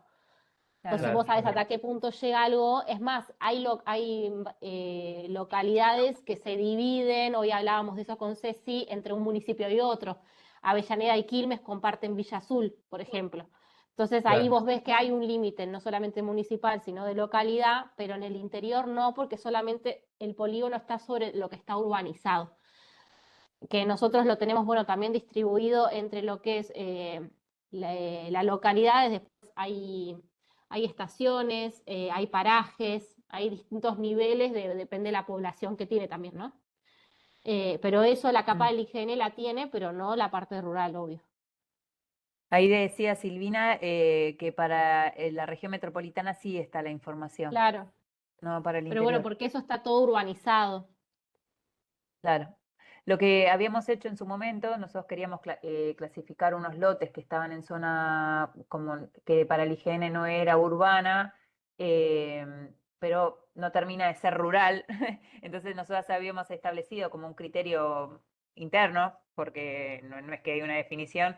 Entonces Claro. vos Claro, sabés entiendo. hasta qué punto llega algo. Es más, hay localidades que se dividen, hoy hablábamos de eso con Ceci, entre un municipio y otro. Avellaneda y Quilmes comparten Villa Azul, por ejemplo. Entonces ahí Claro. vos ves que hay un límite, no solamente municipal, sino de localidad, pero en el interior no, porque solamente el polígono está sobre lo que está urbanizado. Que nosotros lo tenemos, bueno, también distribuido entre lo que es las localidades, después hay estaciones, hay parajes, hay distintos niveles, depende de la población que tiene también, ¿no? Pero eso la capa Mm. del IGN la tiene, pero no la parte rural, obvio. Ahí decía Silvina que para la región metropolitana sí está la información, Claro, no para el pero bueno, interior. porque eso está todo urbanizado. Claro. Lo que habíamos hecho en su momento, nosotros queríamos clasificar unos lotes que estaban en zona como que para el IGN no era urbana, pero no termina de ser rural. Entonces nosotros habíamos establecido como un criterio interno, porque no es que hay una definición,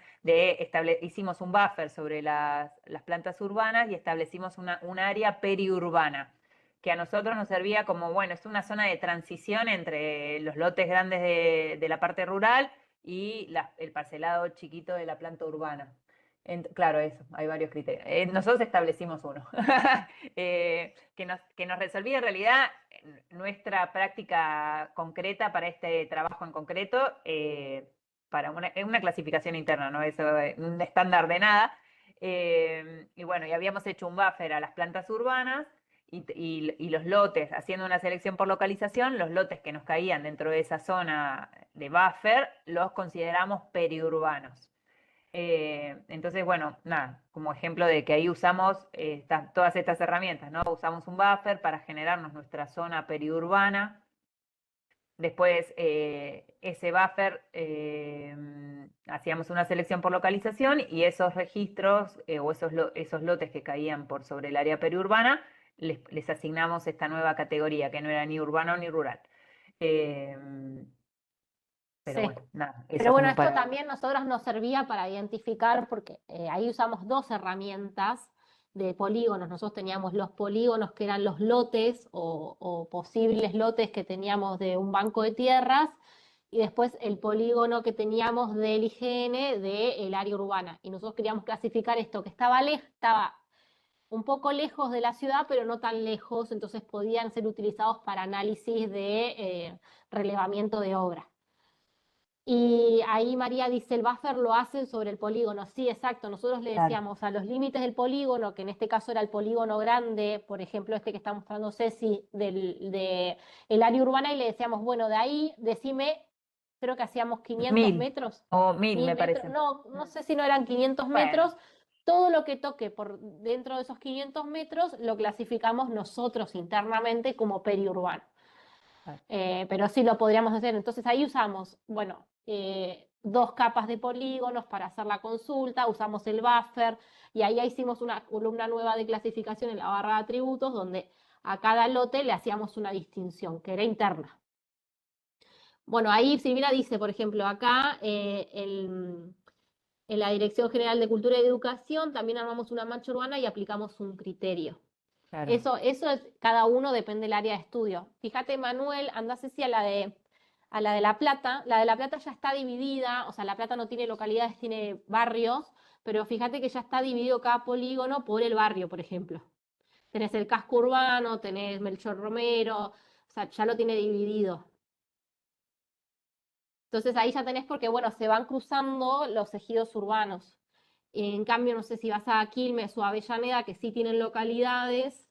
hicimos un buffer sobre las plantas urbanas y establecimos un área periurbana que a nosotros nos servía como, bueno, es una zona de transición entre los lotes grandes de la parte rural y el parcelado chiquito de la planta urbana. Claro, eso, hay varios criterios. Nosotros establecimos uno, que nos resolvía en realidad nuestra práctica concreta para este trabajo en concreto, para una clasificación interna, ¿no? Eso, un estándar de nada. Y bueno, y habíamos hecho un buffer a las plantas urbanas y los lotes, haciendo una selección por localización, los lotes que nos caían dentro de esa zona de buffer los consideramos periurbanos. Entonces, bueno, nada, como ejemplo de que ahí usamos todas estas herramientas, ¿no? Usamos un buffer para generarnos nuestra zona periurbana, después ese buffer hacíamos una selección por localización y esos registros o esos lotes que caían por sobre el área periurbana, les asignamos esta nueva categoría que no era ni urbano ni rural. Pero Sí. bueno, nada, Pero eso bueno, como esto para... también nosotros nos servía para identificar, porque ahí usamos dos herramientas de polígonos. Nosotros teníamos los polígonos que eran los lotes o posibles lotes que teníamos de un banco de tierras, y después el polígono que teníamos del IGN del área urbana. Y nosotros queríamos clasificar esto, que estaba un poco lejos de la ciudad, pero no tan lejos, entonces podían ser utilizados para análisis de relevamiento de obra. Y ahí María dice, el buffer lo hacen sobre el polígono. Sí, exacto. Nosotros le Claro. decíamos a los límites del polígono, que en este caso era el polígono grande, por ejemplo, este que está mostrando Ceci, de el área urbana, y le decíamos, bueno, de ahí decime, creo que hacíamos 500 1000 metros, o 1000 1000 me metros, parece. no sé si no eran 500 Bueno, metros. Todo lo que toque por dentro de esos 500 metros lo clasificamos nosotros internamente como periurbano. claro. Pero sí lo podríamos hacer. Entonces ahí usamos, bueno, dos capas de polígonos para hacer la consulta, usamos el buffer y ahí hicimos una columna nueva de clasificación en la barra de atributos donde a cada lote le hacíamos una distinción que era interna. Bueno, ahí Silvina dice, por ejemplo, acá en la Dirección General de Cultura y Educación también armamos una mancha urbana y aplicamos un criterio. Claro. Eso es, cada uno depende del área de estudio. Fíjate, Manuel, anda Ceci a la de La Plata. La de La Plata ya está dividida, o sea, La Plata no tiene localidades, tiene barrios, pero fíjate que ya está dividido cada polígono por el barrio, por ejemplo. Tenés el casco urbano, tenés Melchor Romero, o sea, ya lo tiene dividido. Entonces ahí ya tenés porque, bueno, se van cruzando los ejidos urbanos. En cambio, no sé si vas a Quilmes o Avellaneda, que sí tienen localidades,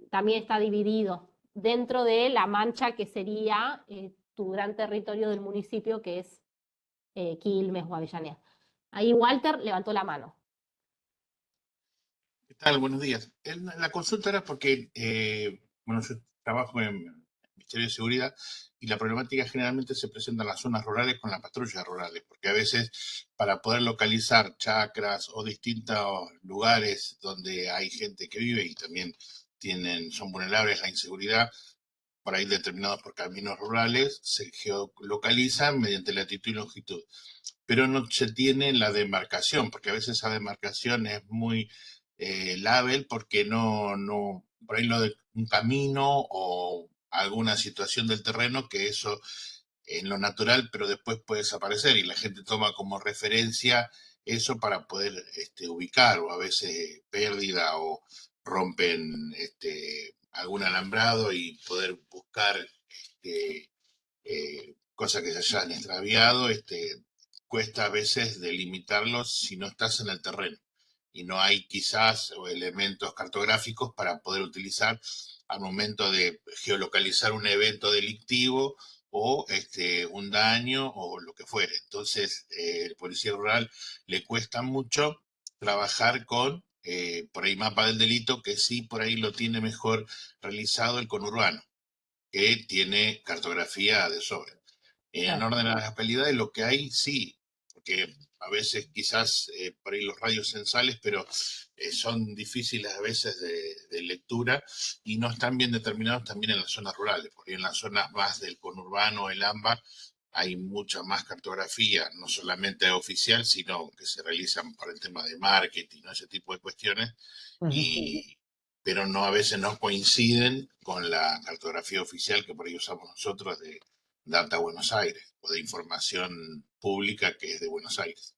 también está dividido dentro de la mancha que sería tu gran territorio del municipio, que es Quilmes o Avellaneda. Ahí Walter levantó la mano. ¿Qué tal? Buenos días. La consulta era porque, bueno, yo trabajo en el Ministerio de Seguridad y la problemática generalmente se presenta en las zonas rurales con las patrullas rurales, porque a veces para poder localizar chacras o distintos lugares donde hay gente que vive y también son vulnerables a la inseguridad, por ahí determinados por caminos rurales, se geolocalizan mediante latitud y longitud, pero no se tiene la demarcación, porque a veces esa demarcación es muy label porque no, por ahí lo de un camino o alguna situación del terreno que eso en lo natural, pero después puede desaparecer y la gente toma como referencia eso para poder ubicar, o a veces pérdida o rompen algún alambrado y poder buscar cosas que se hayan extraviado, cuesta a veces delimitarlos si no estás en el terreno y no hay quizás elementos cartográficos para poder utilizar al momento de geolocalizar un evento delictivo o un daño o lo que fuere. Entonces, el policía rural le cuesta mucho trabajar con, por ahí, mapa del delito, que sí, por ahí lo tiene mejor realizado el conurbano, que tiene cartografía de sobra. En Claro. orden a las localidades, lo que hay, sí, porque a veces quizás por ahí los radios censales, pero son difíciles a veces de lectura y no están bien determinados también en las zonas rurales, porque en las zonas más del conurbano, el AMBA, hay mucha más cartografía, no solamente oficial, sino que se realizan por el tema de marketing, ¿no? Ese tipo de cuestiones, y, pero no, a veces no coinciden con la cartografía oficial que por ahí usamos nosotros de Data Buenos Aires o de información pública que es de Buenos Aires.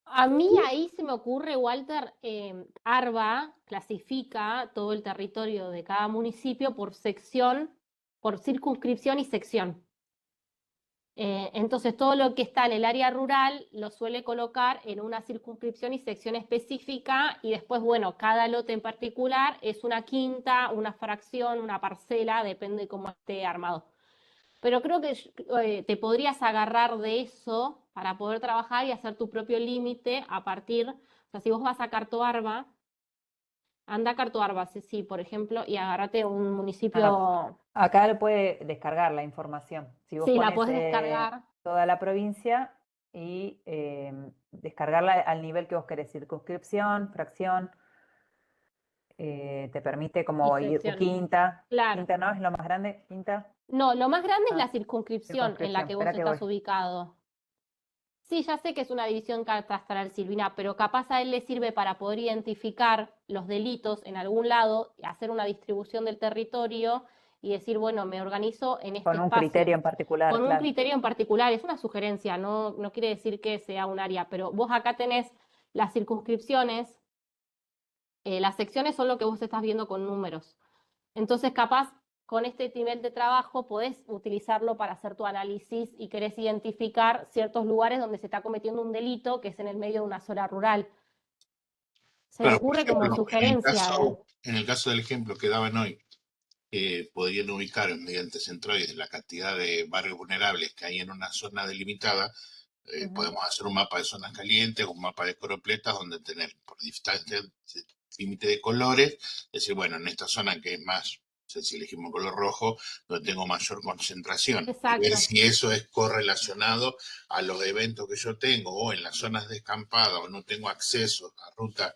A mí ahí se me ocurre, Walter, ARBA clasifica todo el territorio de cada municipio por sección, por circunscripción y sección. Entonces, todo lo que está en el área rural lo suele colocar en una circunscripción y sección específica y después, bueno, cada lote en particular es una quinta, una fracción, una parcela, depende cómo esté armado. Pero creo que te podrías agarrar de eso para poder trabajar y hacer tu propio límite a partir, o sea, si vos vas a Cartoarba, Anda a Cartuarbas, sí, por ejemplo, y agárrate un Ah, municipio, acá le puede descargar la información. Si vos sí, la pones podés descargar. toda la provincia y descargarla al nivel que vos querés, circunscripción, fracción, te permite Y como ir, o sección. quinta, Claro. quinta no es lo más grande, quinta, No, lo más grande es la ah, circunscripción en la circunscripción, que vos espera que voy. estás ubicado. Sí, ya sé que es una división catastral, Silvina, pero capaz a él le sirve para poder identificar los delitos en algún lado, hacer una distribución del territorio y decir, bueno, me organizo en este Con un espacio. criterio en particular, Con un claro. criterio en particular, es una sugerencia, no quiere decir que sea un área, pero vos acá tenés las circunscripciones, las secciones son lo que vos estás viendo con números. Entonces, capaz con este nivel de trabajo podés utilizarlo para hacer tu análisis y querés identificar ciertos lugares donde se está cometiendo un delito que es en el medio de una zona rural. Se me Claro, por ocurre como ejemplo, sugerencia, ¿eh? en el caso del ejemplo que daban hoy, podrían ubicar mediante centroides la cantidad de barrios vulnerables que hay en una zona delimitada. Ujú. Podemos hacer un mapa de zonas calientes, un mapa de coropletas, donde tener por distancia, límite de colores, decir, bueno, en esta zona que es más, no sé si elegimos color rojo, donde tengo mayor concentración, y ver Exacto, si eso es correlacionado a los eventos que yo tengo, o en las zonas descampadas, o no tengo acceso a rutas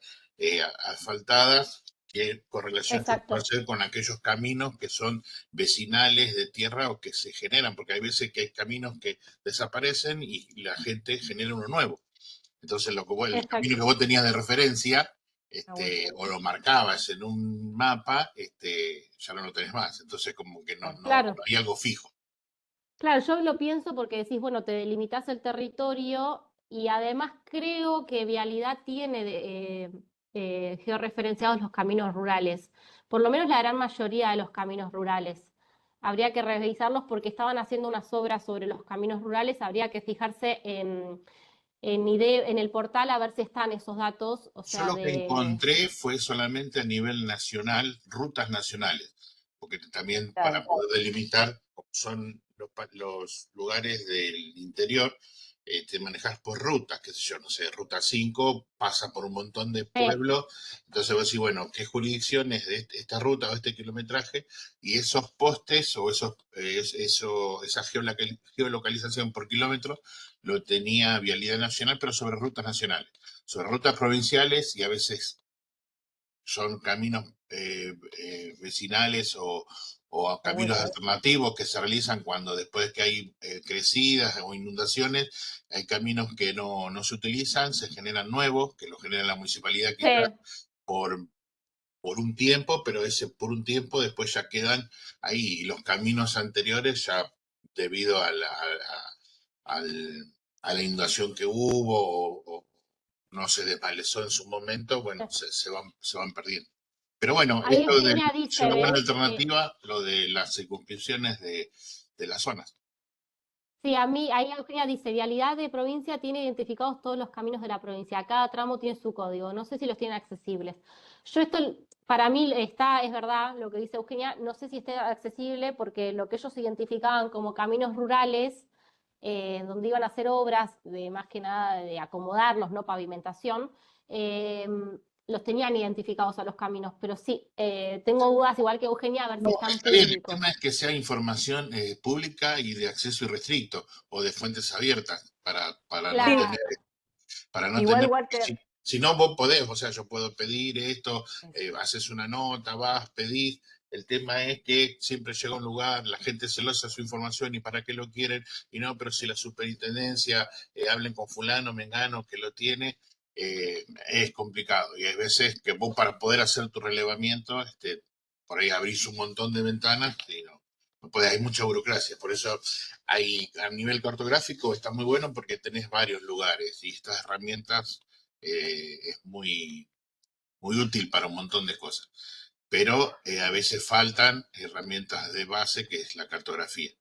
asfaltadas, qué correlación yo puedo exacto, hacer con aquellos caminos que son vecinales de tierra o que se generan, porque hay veces que hay caminos que desaparecen y la gente genera uno nuevo. Entonces, el camino que exacto. vos tenías de referencia, Ah, bueno, o lo marcabas en un mapa, ya no lo tenés más. Entonces, como que claro. Claro, no hay algo fijo. claro, yo lo pienso porque decís, bueno, te delimitas el territorio y además creo que Vialidad tiene georreferenciados los caminos rurales, por lo menos la gran mayoría de los caminos rurales. Habría que revisarlos porque estaban haciendo unas obras sobre los caminos rurales, habría que fijarse en el portal a ver si están esos datos, o Yo sea, lo que de... encontré fue solamente a nivel nacional, rutas nacionales, porque también para Claro. poder delimitar, como son los lugares del interior, te manejas por rutas, qué sé yo, no sé, ruta 5 pasa por un montón de pueblos, entonces vos decís, bueno, ¿qué jurisdicción es de esta ruta o este kilometraje? Y esos postes o esa geolocalización por kilómetro lo tenía Vialidad Nacional, pero sobre rutas nacionales. Sobre rutas provinciales y a veces son caminos vecinales o Está caminos bueno eso. alternativos que se realizan cuando después que hay crecidas o inundaciones, hay caminos que no se utilizan, se generan nuevos, que los genera la municipalidad quizás Sí, por, por un tiempo, pero ese por un tiempo después ya quedan ahí. Y los caminos anteriores ya debido al- a la inundación que hubo o no se desmalezó en su momento, bueno, sí. se van perdiendo. Pero bueno, Ahí esto de, Eugenia es dice, una buena ¿ves? alternativa, lo de las circunscripciones de las zonas. Sí, a mí, ahí Eugenia dice, Vialidad de provincia tiene identificados todos los caminos de la provincia, cada tramo tiene su código, no sé si los tienen accesibles. Yo esto, para mí está, es verdad lo que dice Eugenia, no sé si esté accesible porque lo que ellos identificaban como caminos rurales, donde iban a hacer obras de más que nada de acomodarlos, no pavimentación, eh, los tenían identificados a los caminos, pero sí, tengo dudas igual que Eugenia a ver si No, están está bien, el públicos. tema es que sea información pública y de acceso irrestricto o de fuentes abiertas Sí, Claro, para no igual tener, Walter, si no vos podés, o sea, yo puedo pedir esto, eso. haces una nota, vas, pedís. El tema es que siempre llega a un lugar, la gente celosa su información y para qué lo quieren, y no, pero si la superintendencia hablen con fulano, mengano, que lo tiene, es complicado. Y hay veces que vos para poder hacer tu relevamiento, por ahí abrís un montón de ventanas y no podés, hay mucha burocracia. Por eso a nivel cartográfico está muy bueno porque tenés varios lugares y estas herramientas es muy útil para un montón de cosas. Pero a veces faltan herramientas de base que es la cartografía.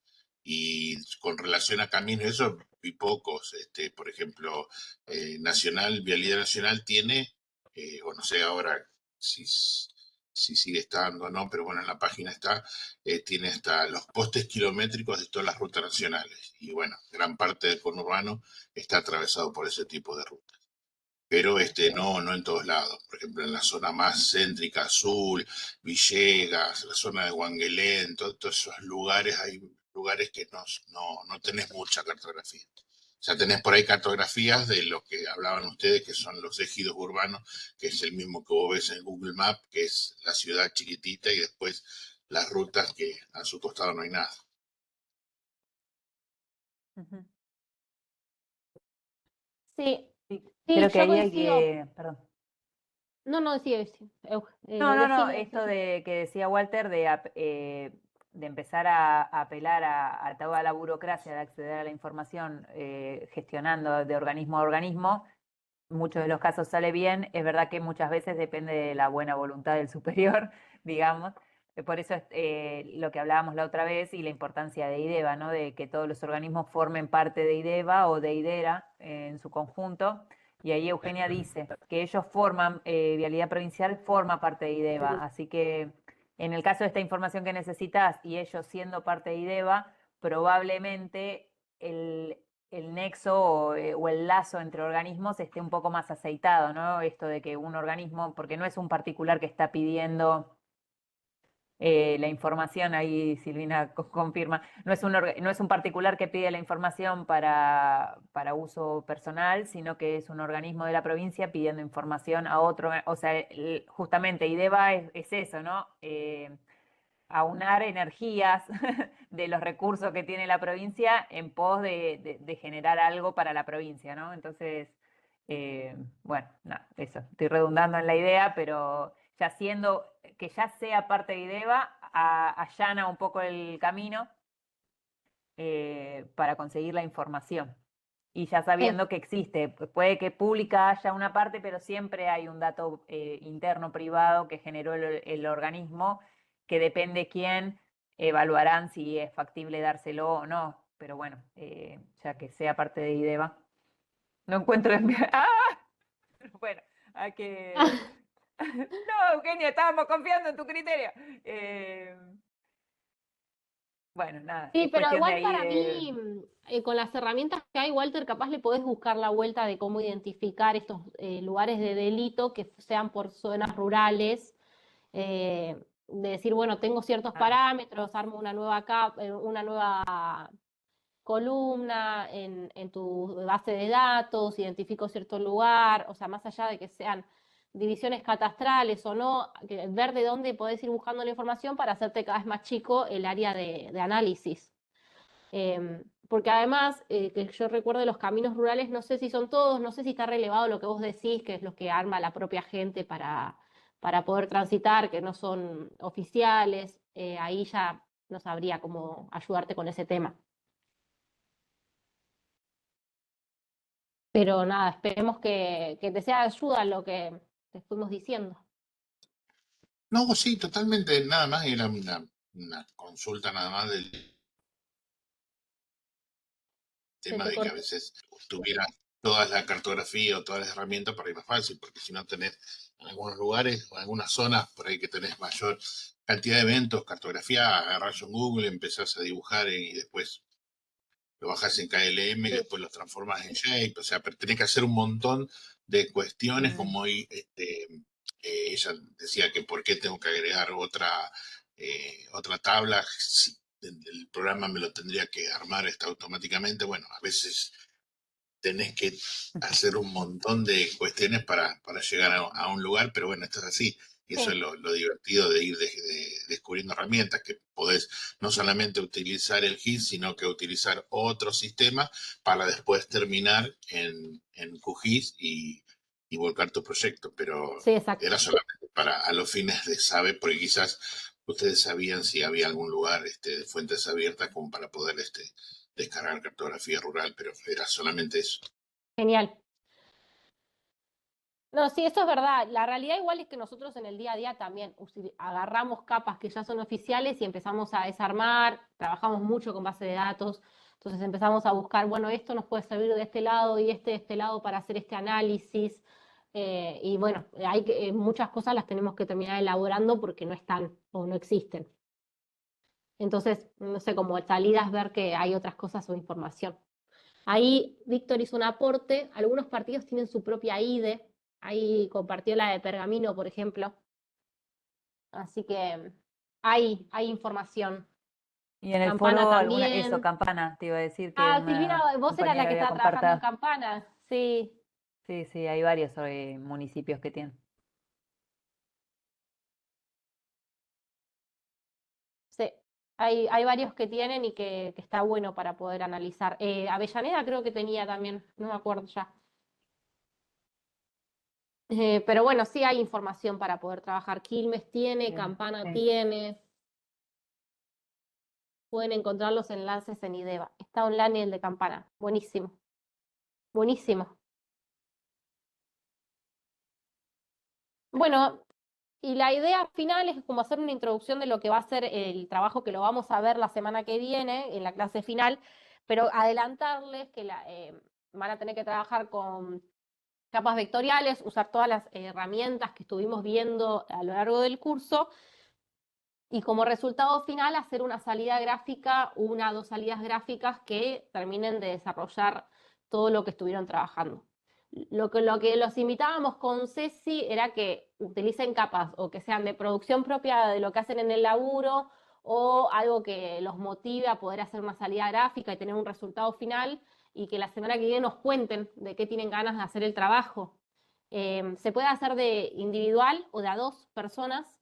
Y con relación a caminos, eso vi pocos. Por ejemplo, Vialidad Nacional tiene, o no sé ahora si, si sigue estando o no, pero bueno, en la página está, tiene hasta los postes kilométricos de todas las rutas nacionales. Y bueno, gran parte del conurbano está atravesado por ese tipo de rutas. pero no en todos lados. Por ejemplo, en la zona más céntrica, Azul, Villegas, la zona de Huanguelén, todos esos lugares, hay lugares que no tenés mucha cartografía. O sea, tenés por ahí cartografías de lo que hablaban ustedes, que son los ejidos urbanos, que es el mismo que vos ves en Google Maps, que es la ciudad chiquitita y después las rutas que a su costado no hay nada. Ujú. Sí, Sí, sí, creo que yo ahí hay coincido. que, perdón. No, decía, No, decime. esto de que decía Walter de empezar a apelar a toda la burocracia de acceder a la información gestionando de organismo a organismo, muchos de los casos sale bien. Es verdad que muchas veces depende de la buena voluntad del superior, digamos. Por eso es lo que hablábamos la otra vez y la importancia de IDEVA, ¿no? De que todos los organismos formen parte de IDEVA o de IDERA en su conjunto. Y ahí Eugenia dice que ellos forman, Vialidad Provincial forma parte de IDEVA. Así que en el caso de esta información que necesitas y ellos siendo parte de IDEVA, probablemente el nexo o el lazo entre organismos esté un poco más aceitado, ¿no? Esto de que un organismo, porque no es un particular que está pidiendo la información, ahí Silvina confirma, no es un particular que pide la información para uso personal, sino que es un organismo de la provincia pidiendo información a otro, o sea, justamente IDEVA es eso, ¿no? Aunar energías de los recursos que tiene la provincia en pos de generar algo para la provincia, ¿no? Entonces, bueno, no, eso, estoy redundando en la idea, pero ya siendo que ya sea parte de IDEVA, allana un poco el camino para conseguir la información. Y ya sabiendo que existe, puede que pública haya una parte, pero siempre hay un dato interno privado que generó el organismo, que depende quién evaluarán si es factible dárselo o no. Pero bueno, ya que sea parte de IDEVA. No encuentro... ¡Ah! Bueno, hay que... No, Eugenia, estábamos confiando en tu criterio. Bueno, nada, Sí, es pero cuestión de igual ahí para de... mí, con las herramientas que hay, Walter, capaz le podés buscar la vuelta de cómo identificar estos lugares de delito que sean por zonas rurales, de decir, bueno, tengo ciertos parámetros, armo una nueva columna en tu base de datos, identifico cierto lugar, o sea, más allá de que sean divisiones catastrales o no, ver de dónde podés ir buscando la información para hacerte cada vez más chico el área de análisis. Porque además, que yo recuerdo de los caminos rurales, no sé si son todos, no sé si está relevado lo que vos decís, que es lo que arma la propia gente para poder transitar, que no son oficiales, ahí ya no sabría cómo ayudarte con ese tema. Pero nada, esperemos que te sea de ayuda lo que te fuimos diciendo. No, sí, totalmente, nada más era una consulta nada más del Se tema te de que a cortó. veces tuvieras toda la cartografía o todas las herramientas para ir más fácil, porque si no tenés en algunos lugares o en algunas zonas por ahí que tenés mayor cantidad de eventos, cartografía, agarrás un Google, empezás a dibujar y después lo bajas en KLM y Sí, después lo transformas en Shape, o sea, pero tenés que hacer un montón de cuestiones como hoy ella decía que por qué tengo que agregar otra tabla, si el programa me lo tendría que armar automáticamente, bueno, a veces tenés que hacer un montón de cuestiones para llegar a un lugar, pero bueno, esto es así. Y eso sí, es lo divertido de ir descubriendo herramientas, que podés no solamente utilizar el GIS, sino que utilizar otro sistema para después terminar en QGIS y volcar tu proyecto. Pero sí, exacto. era solamente para a los fines de saber, porque quizás ustedes sabían si había algún lugar de fuentes abiertas como para poder descargar cartografía rural, pero era solamente eso. Genial. No, sí, eso es verdad. La realidad igual es que nosotros en el día a día también agarramos capas que ya son oficiales y empezamos a desarmar, trabajamos mucho con base de datos, entonces empezamos a buscar, bueno, esto nos puede servir de este lado y de este lado para hacer este análisis. Y bueno, muchas cosas las tenemos que terminar elaborando porque no están o no existen. Entonces, no sé, como salidas ver que hay otras cosas o información. Ahí Víctor hizo un aporte, algunos partidos tienen su propia IDE, ahí compartió la de Pergamino, por ejemplo. Así que hay información. Y en el Campana foro, eso, también. Campana, te iba a decir que Ah, una Silvina, vos eras la compañera que había estaba trabajando en compartido. Campana. Sí, Sí, sí, hay varios municipios que tienen. sí. Hay varios que tienen y que está bueno para poder analizar. Avellaneda creo que tenía también, no me acuerdo ya. Pero bueno, sí hay información para poder trabajar. Quilmes tiene, Bien, Campana sí. tiene. Pueden encontrar los enlaces en IDEVA. Está online el de Campana. Buenísimo. Buenísimo. Bueno, y la idea final es como hacer una introducción de lo que va a ser el trabajo que lo vamos a ver la semana que viene en la clase final, pero adelantarles que van a tener que trabajar con capas vectoriales, usar todas las herramientas que estuvimos viendo a lo largo del curso y como resultado final hacer una salida gráfica, una o dos salidas gráficas que terminen de desarrollar todo lo que estuvieron trabajando. Lo que los invitábamos con Ceci era que utilicen capas o que sean de producción propia de lo que hacen en el laburo o algo que los motive a poder hacer una salida gráfica y tener un resultado final y que la semana que viene nos cuenten de qué tienen ganas de hacer el trabajo. Se puede hacer de individual o de a dos personas.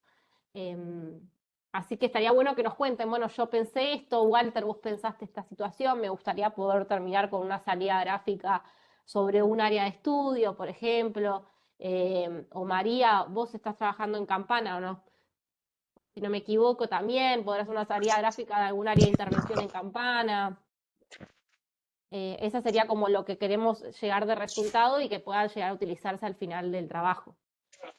Así que estaría bueno que nos cuenten, bueno, yo pensé esto, Walter, vos pensaste esta situación, me gustaría poder terminar con una salida gráfica sobre un área de estudio, por ejemplo, o María, vos estás trabajando en Campana o no, si no me equivoco también, podrás hacer una salida gráfica de algún área de intervención en Campana. Esa sería como lo que queremos llegar de resultado y que pueda llegar a utilizarse al final del trabajo.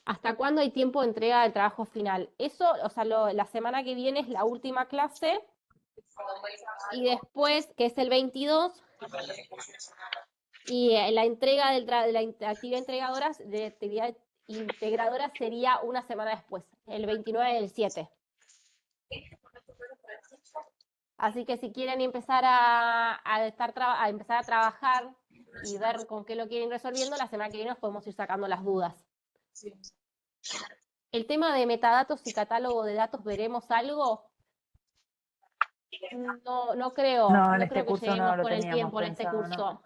¿Hasta cuándo hay tiempo de entrega del trabajo final? Eso, o sea, la semana que viene es la última clase y después, que es el 22, y la entrega de la actividad integradora sería una semana después, el 29 del 7. Así que si quieren empezar a empezar a trabajar y ver con qué lo quieren ir resolviendo, la semana que viene nos podemos ir sacando las dudas. El tema de metadatos y catálogo de datos, ¿veremos algo? No creo, No, en no este creo que curso no lleguemos lo con el teníamos tiempo en este pensado, ¿no? curso.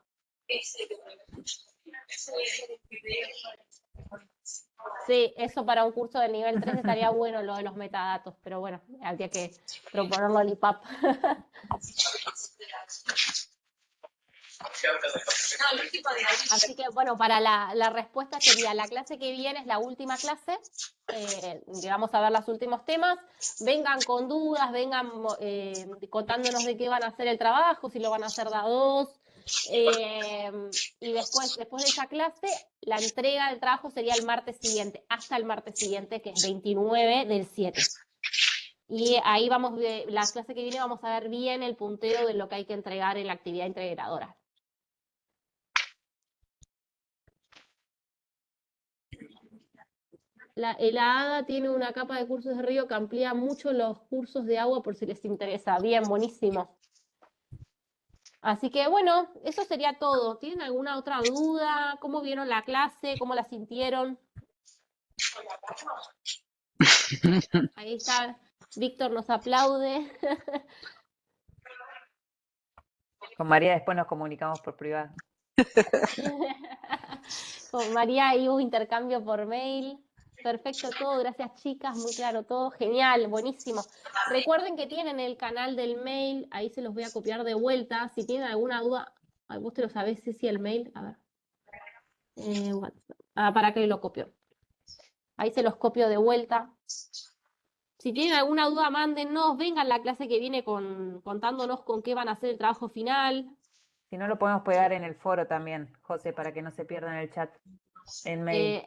Sí, eso para un curso de nivel 3 estaría bueno lo de los metadatos, pero bueno, habría que proponerlo al IPAP. Así que bueno, para la respuesta sería, la clase que viene es la última clase, que vamos a ver los últimos temas, vengan con dudas, vengan contándonos de qué van a hacer el trabajo, si lo van a hacer de a dos, y después de esa clase, la entrega del trabajo sería el martes siguiente, hasta el martes siguiente, que es 29 del 7. Y ahí la clase que viene vamos a ver bien el punteo de lo que hay que entregar en la actividad integradora. El ADA tiene una capa de cursos de río que amplía mucho los cursos de agua por si les interesa. Bien, buenísimo. Así que bueno, eso sería todo. ¿Tienen alguna otra duda? ¿Cómo vieron la clase? ¿Cómo la sintieron? Ahí está, Víctor nos aplaude. Con María después nos comunicamos por privado. Con María ahí hubo intercambio por mail. Perfecto todo, gracias chicas, muy claro todo, genial, buenísimo. Recuerden que tienen el canal del mail, ahí se los voy a copiar de vuelta. Si tienen alguna duda, vos te lo sabés, si el mail, a ver. Para que lo copio. Ahí se los copio de vuelta. Si tienen alguna duda, mándennos, vengan la clase que viene contándonos con qué van a hacer el trabajo final. Si no, lo podemos pegar en el foro también, José, para que no se pierda en el chat, en mail.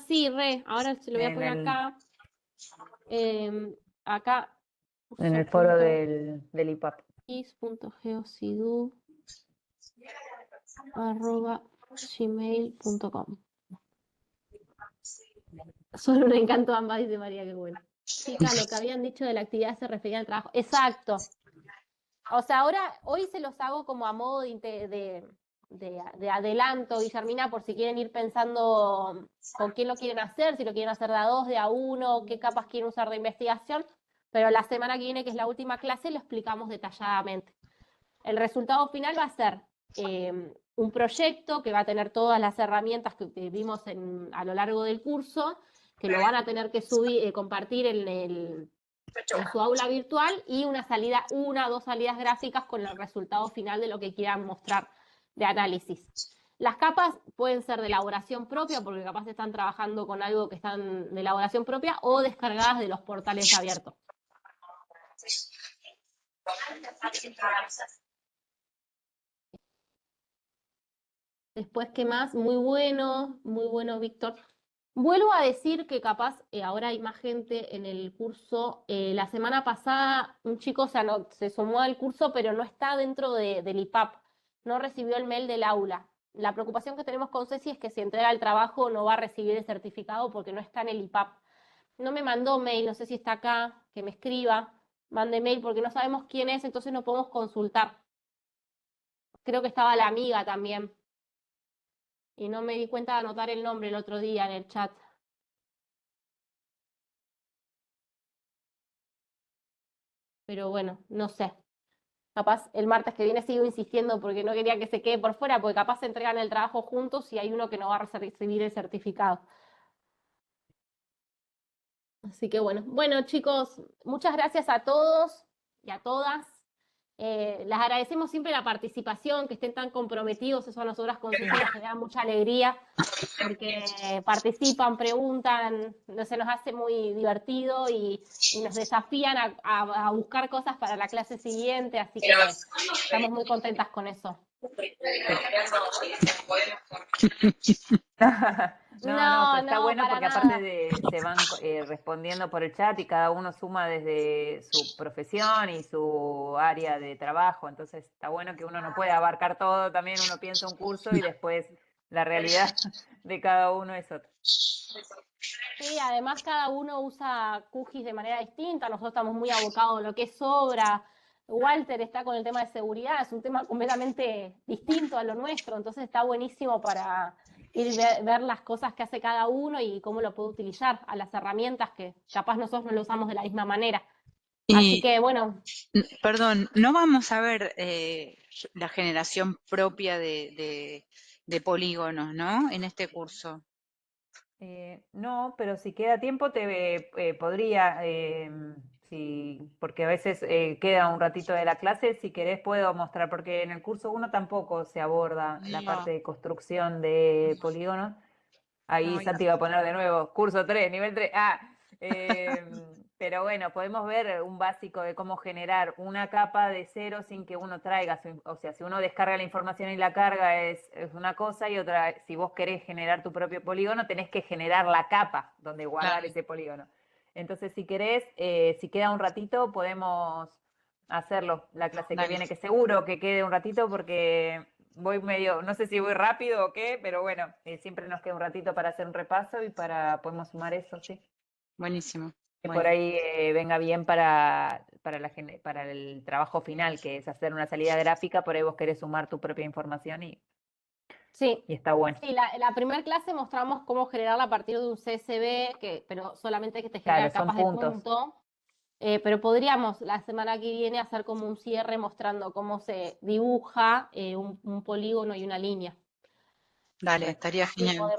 Sí, ahora se lo voy a poner acá. Acá. En el foro del IPAP. is.geocidu@gmail.com. Son un encanto ambas, dice María, qué bueno. Chicas, lo que habían dicho de la actividad se refería al trabajo. Exacto. O sea, hoy se los hago como a modo de adelanto, Guillermina, por si quieren ir pensando con quién lo quieren hacer, si lo quieren hacer de a 2, de a 1, qué capas quieren usar de investigación, pero la semana que viene, que es la última clase, lo explicamos detalladamente. El resultado final va a ser un proyecto que va a tener todas las herramientas que vimos a lo largo del curso, que lo van a tener que subir, compartir en su aula virtual, y una o 2 salidas gráficas con el resultado final de lo que quieran mostrar de análisis. Las capas pueden ser de elaboración propia, porque capaz están trabajando con algo que están de elaboración propia, o descargadas de los portales abiertos. Después, ¿qué más? Muy bueno, Víctor. Vuelvo a decir que capaz ahora hay más gente en el curso. La semana pasada un chico se sumó al curso, pero no está dentro del IPAP. No recibió el mail del aula. La preocupación que tenemos con Ceci es que si entrega el trabajo no va a recibir el certificado porque no está en el IPAP. No me mandó mail, no sé si está acá, que me escriba, mande mail porque no sabemos quién es, entonces no podemos consultar. Creo que estaba la amiga también. Y no me di cuenta de anotar el nombre el otro día en el chat. Pero bueno, no sé. Capaz el martes que viene sigo insistiendo porque no quería que se quede por fuera, porque capaz se entregan el trabajo juntos y hay uno que no va a recibir el certificado. Así que bueno. Bueno, chicos, muchas gracias a todos y a todas. Les agradecemos siempre la participación, que estén tan comprometidos, eso a nosotras con Ceci nos genera mucha alegría, porque participan, preguntan, se nos hace muy divertido y nos desafían a buscar cosas para la clase siguiente, así que estamos muy contentas con eso. No, pero está No, bueno para porque nada. aparte se van respondiendo por el chat y cada uno suma desde su profesión y su área de trabajo, entonces está bueno que uno no puede abarcar todo, también uno piensa un curso y después la realidad de cada uno es otra. Sí, además cada uno usa QGIS de manera distinta, nosotros estamos muy abocados a lo que es obra, Walter está con el tema de seguridad, es un tema completamente distinto a lo nuestro, entonces está buenísimo para ver las cosas que hace cada uno y cómo lo puede utilizar a las herramientas que capaz nosotros no lo usamos de la misma manera. Así Y, que bueno, perdón, no vamos a ver la generación propia de polígonos, ¿no? En este curso. No, pero si queda tiempo te podría, porque a veces queda un ratito de la clase, si querés puedo mostrar, porque en el curso 1 tampoco se aborda la parte de construcción de polígonos. Ahí Ay, Santi va a poner de nuevo, curso 3, nivel 3. Pero bueno, podemos ver un básico de cómo generar una capa de cero sin que uno traiga, o sea, si uno descarga la información y la carga es una cosa, y otra, si vos querés generar tu propio polígono, tenés que generar la capa donde guardar claro, ese polígono. Entonces, si querés, si queda un ratito, podemos hacerlo la clase que dale. viene, que seguro que quede un ratito porque voy medio, no sé si voy rápido o qué, pero bueno, siempre nos queda un ratito para hacer un repaso y podemos sumar eso, sí. Buenísimo. Que por Bueno, ahí venga bien para el trabajo final, que es hacer una salida gráfica, por ahí vos querés sumar tu propia información sí. y está bueno. Sí, la primera clase mostramos cómo generarla a partir de un CSV, pero solamente que te genera Claro, son capas de puntos. punto. Pero podríamos la semana que viene hacer como un cierre mostrando cómo se dibuja un polígono y una línea. dale, estaría Así genial.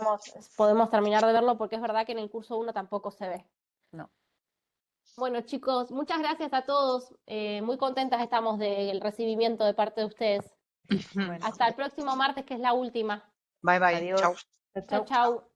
podemos terminar de verlo porque es verdad que en el curso 1 tampoco se ve. No. Bueno, chicos, muchas gracias a todos. Muy contentas estamos del recibimiento de parte de ustedes. Ujú. Bueno, Hasta el próximo martes, que es la última. Bye bye. adiós. Chau. Chau, Chau, chau. chau.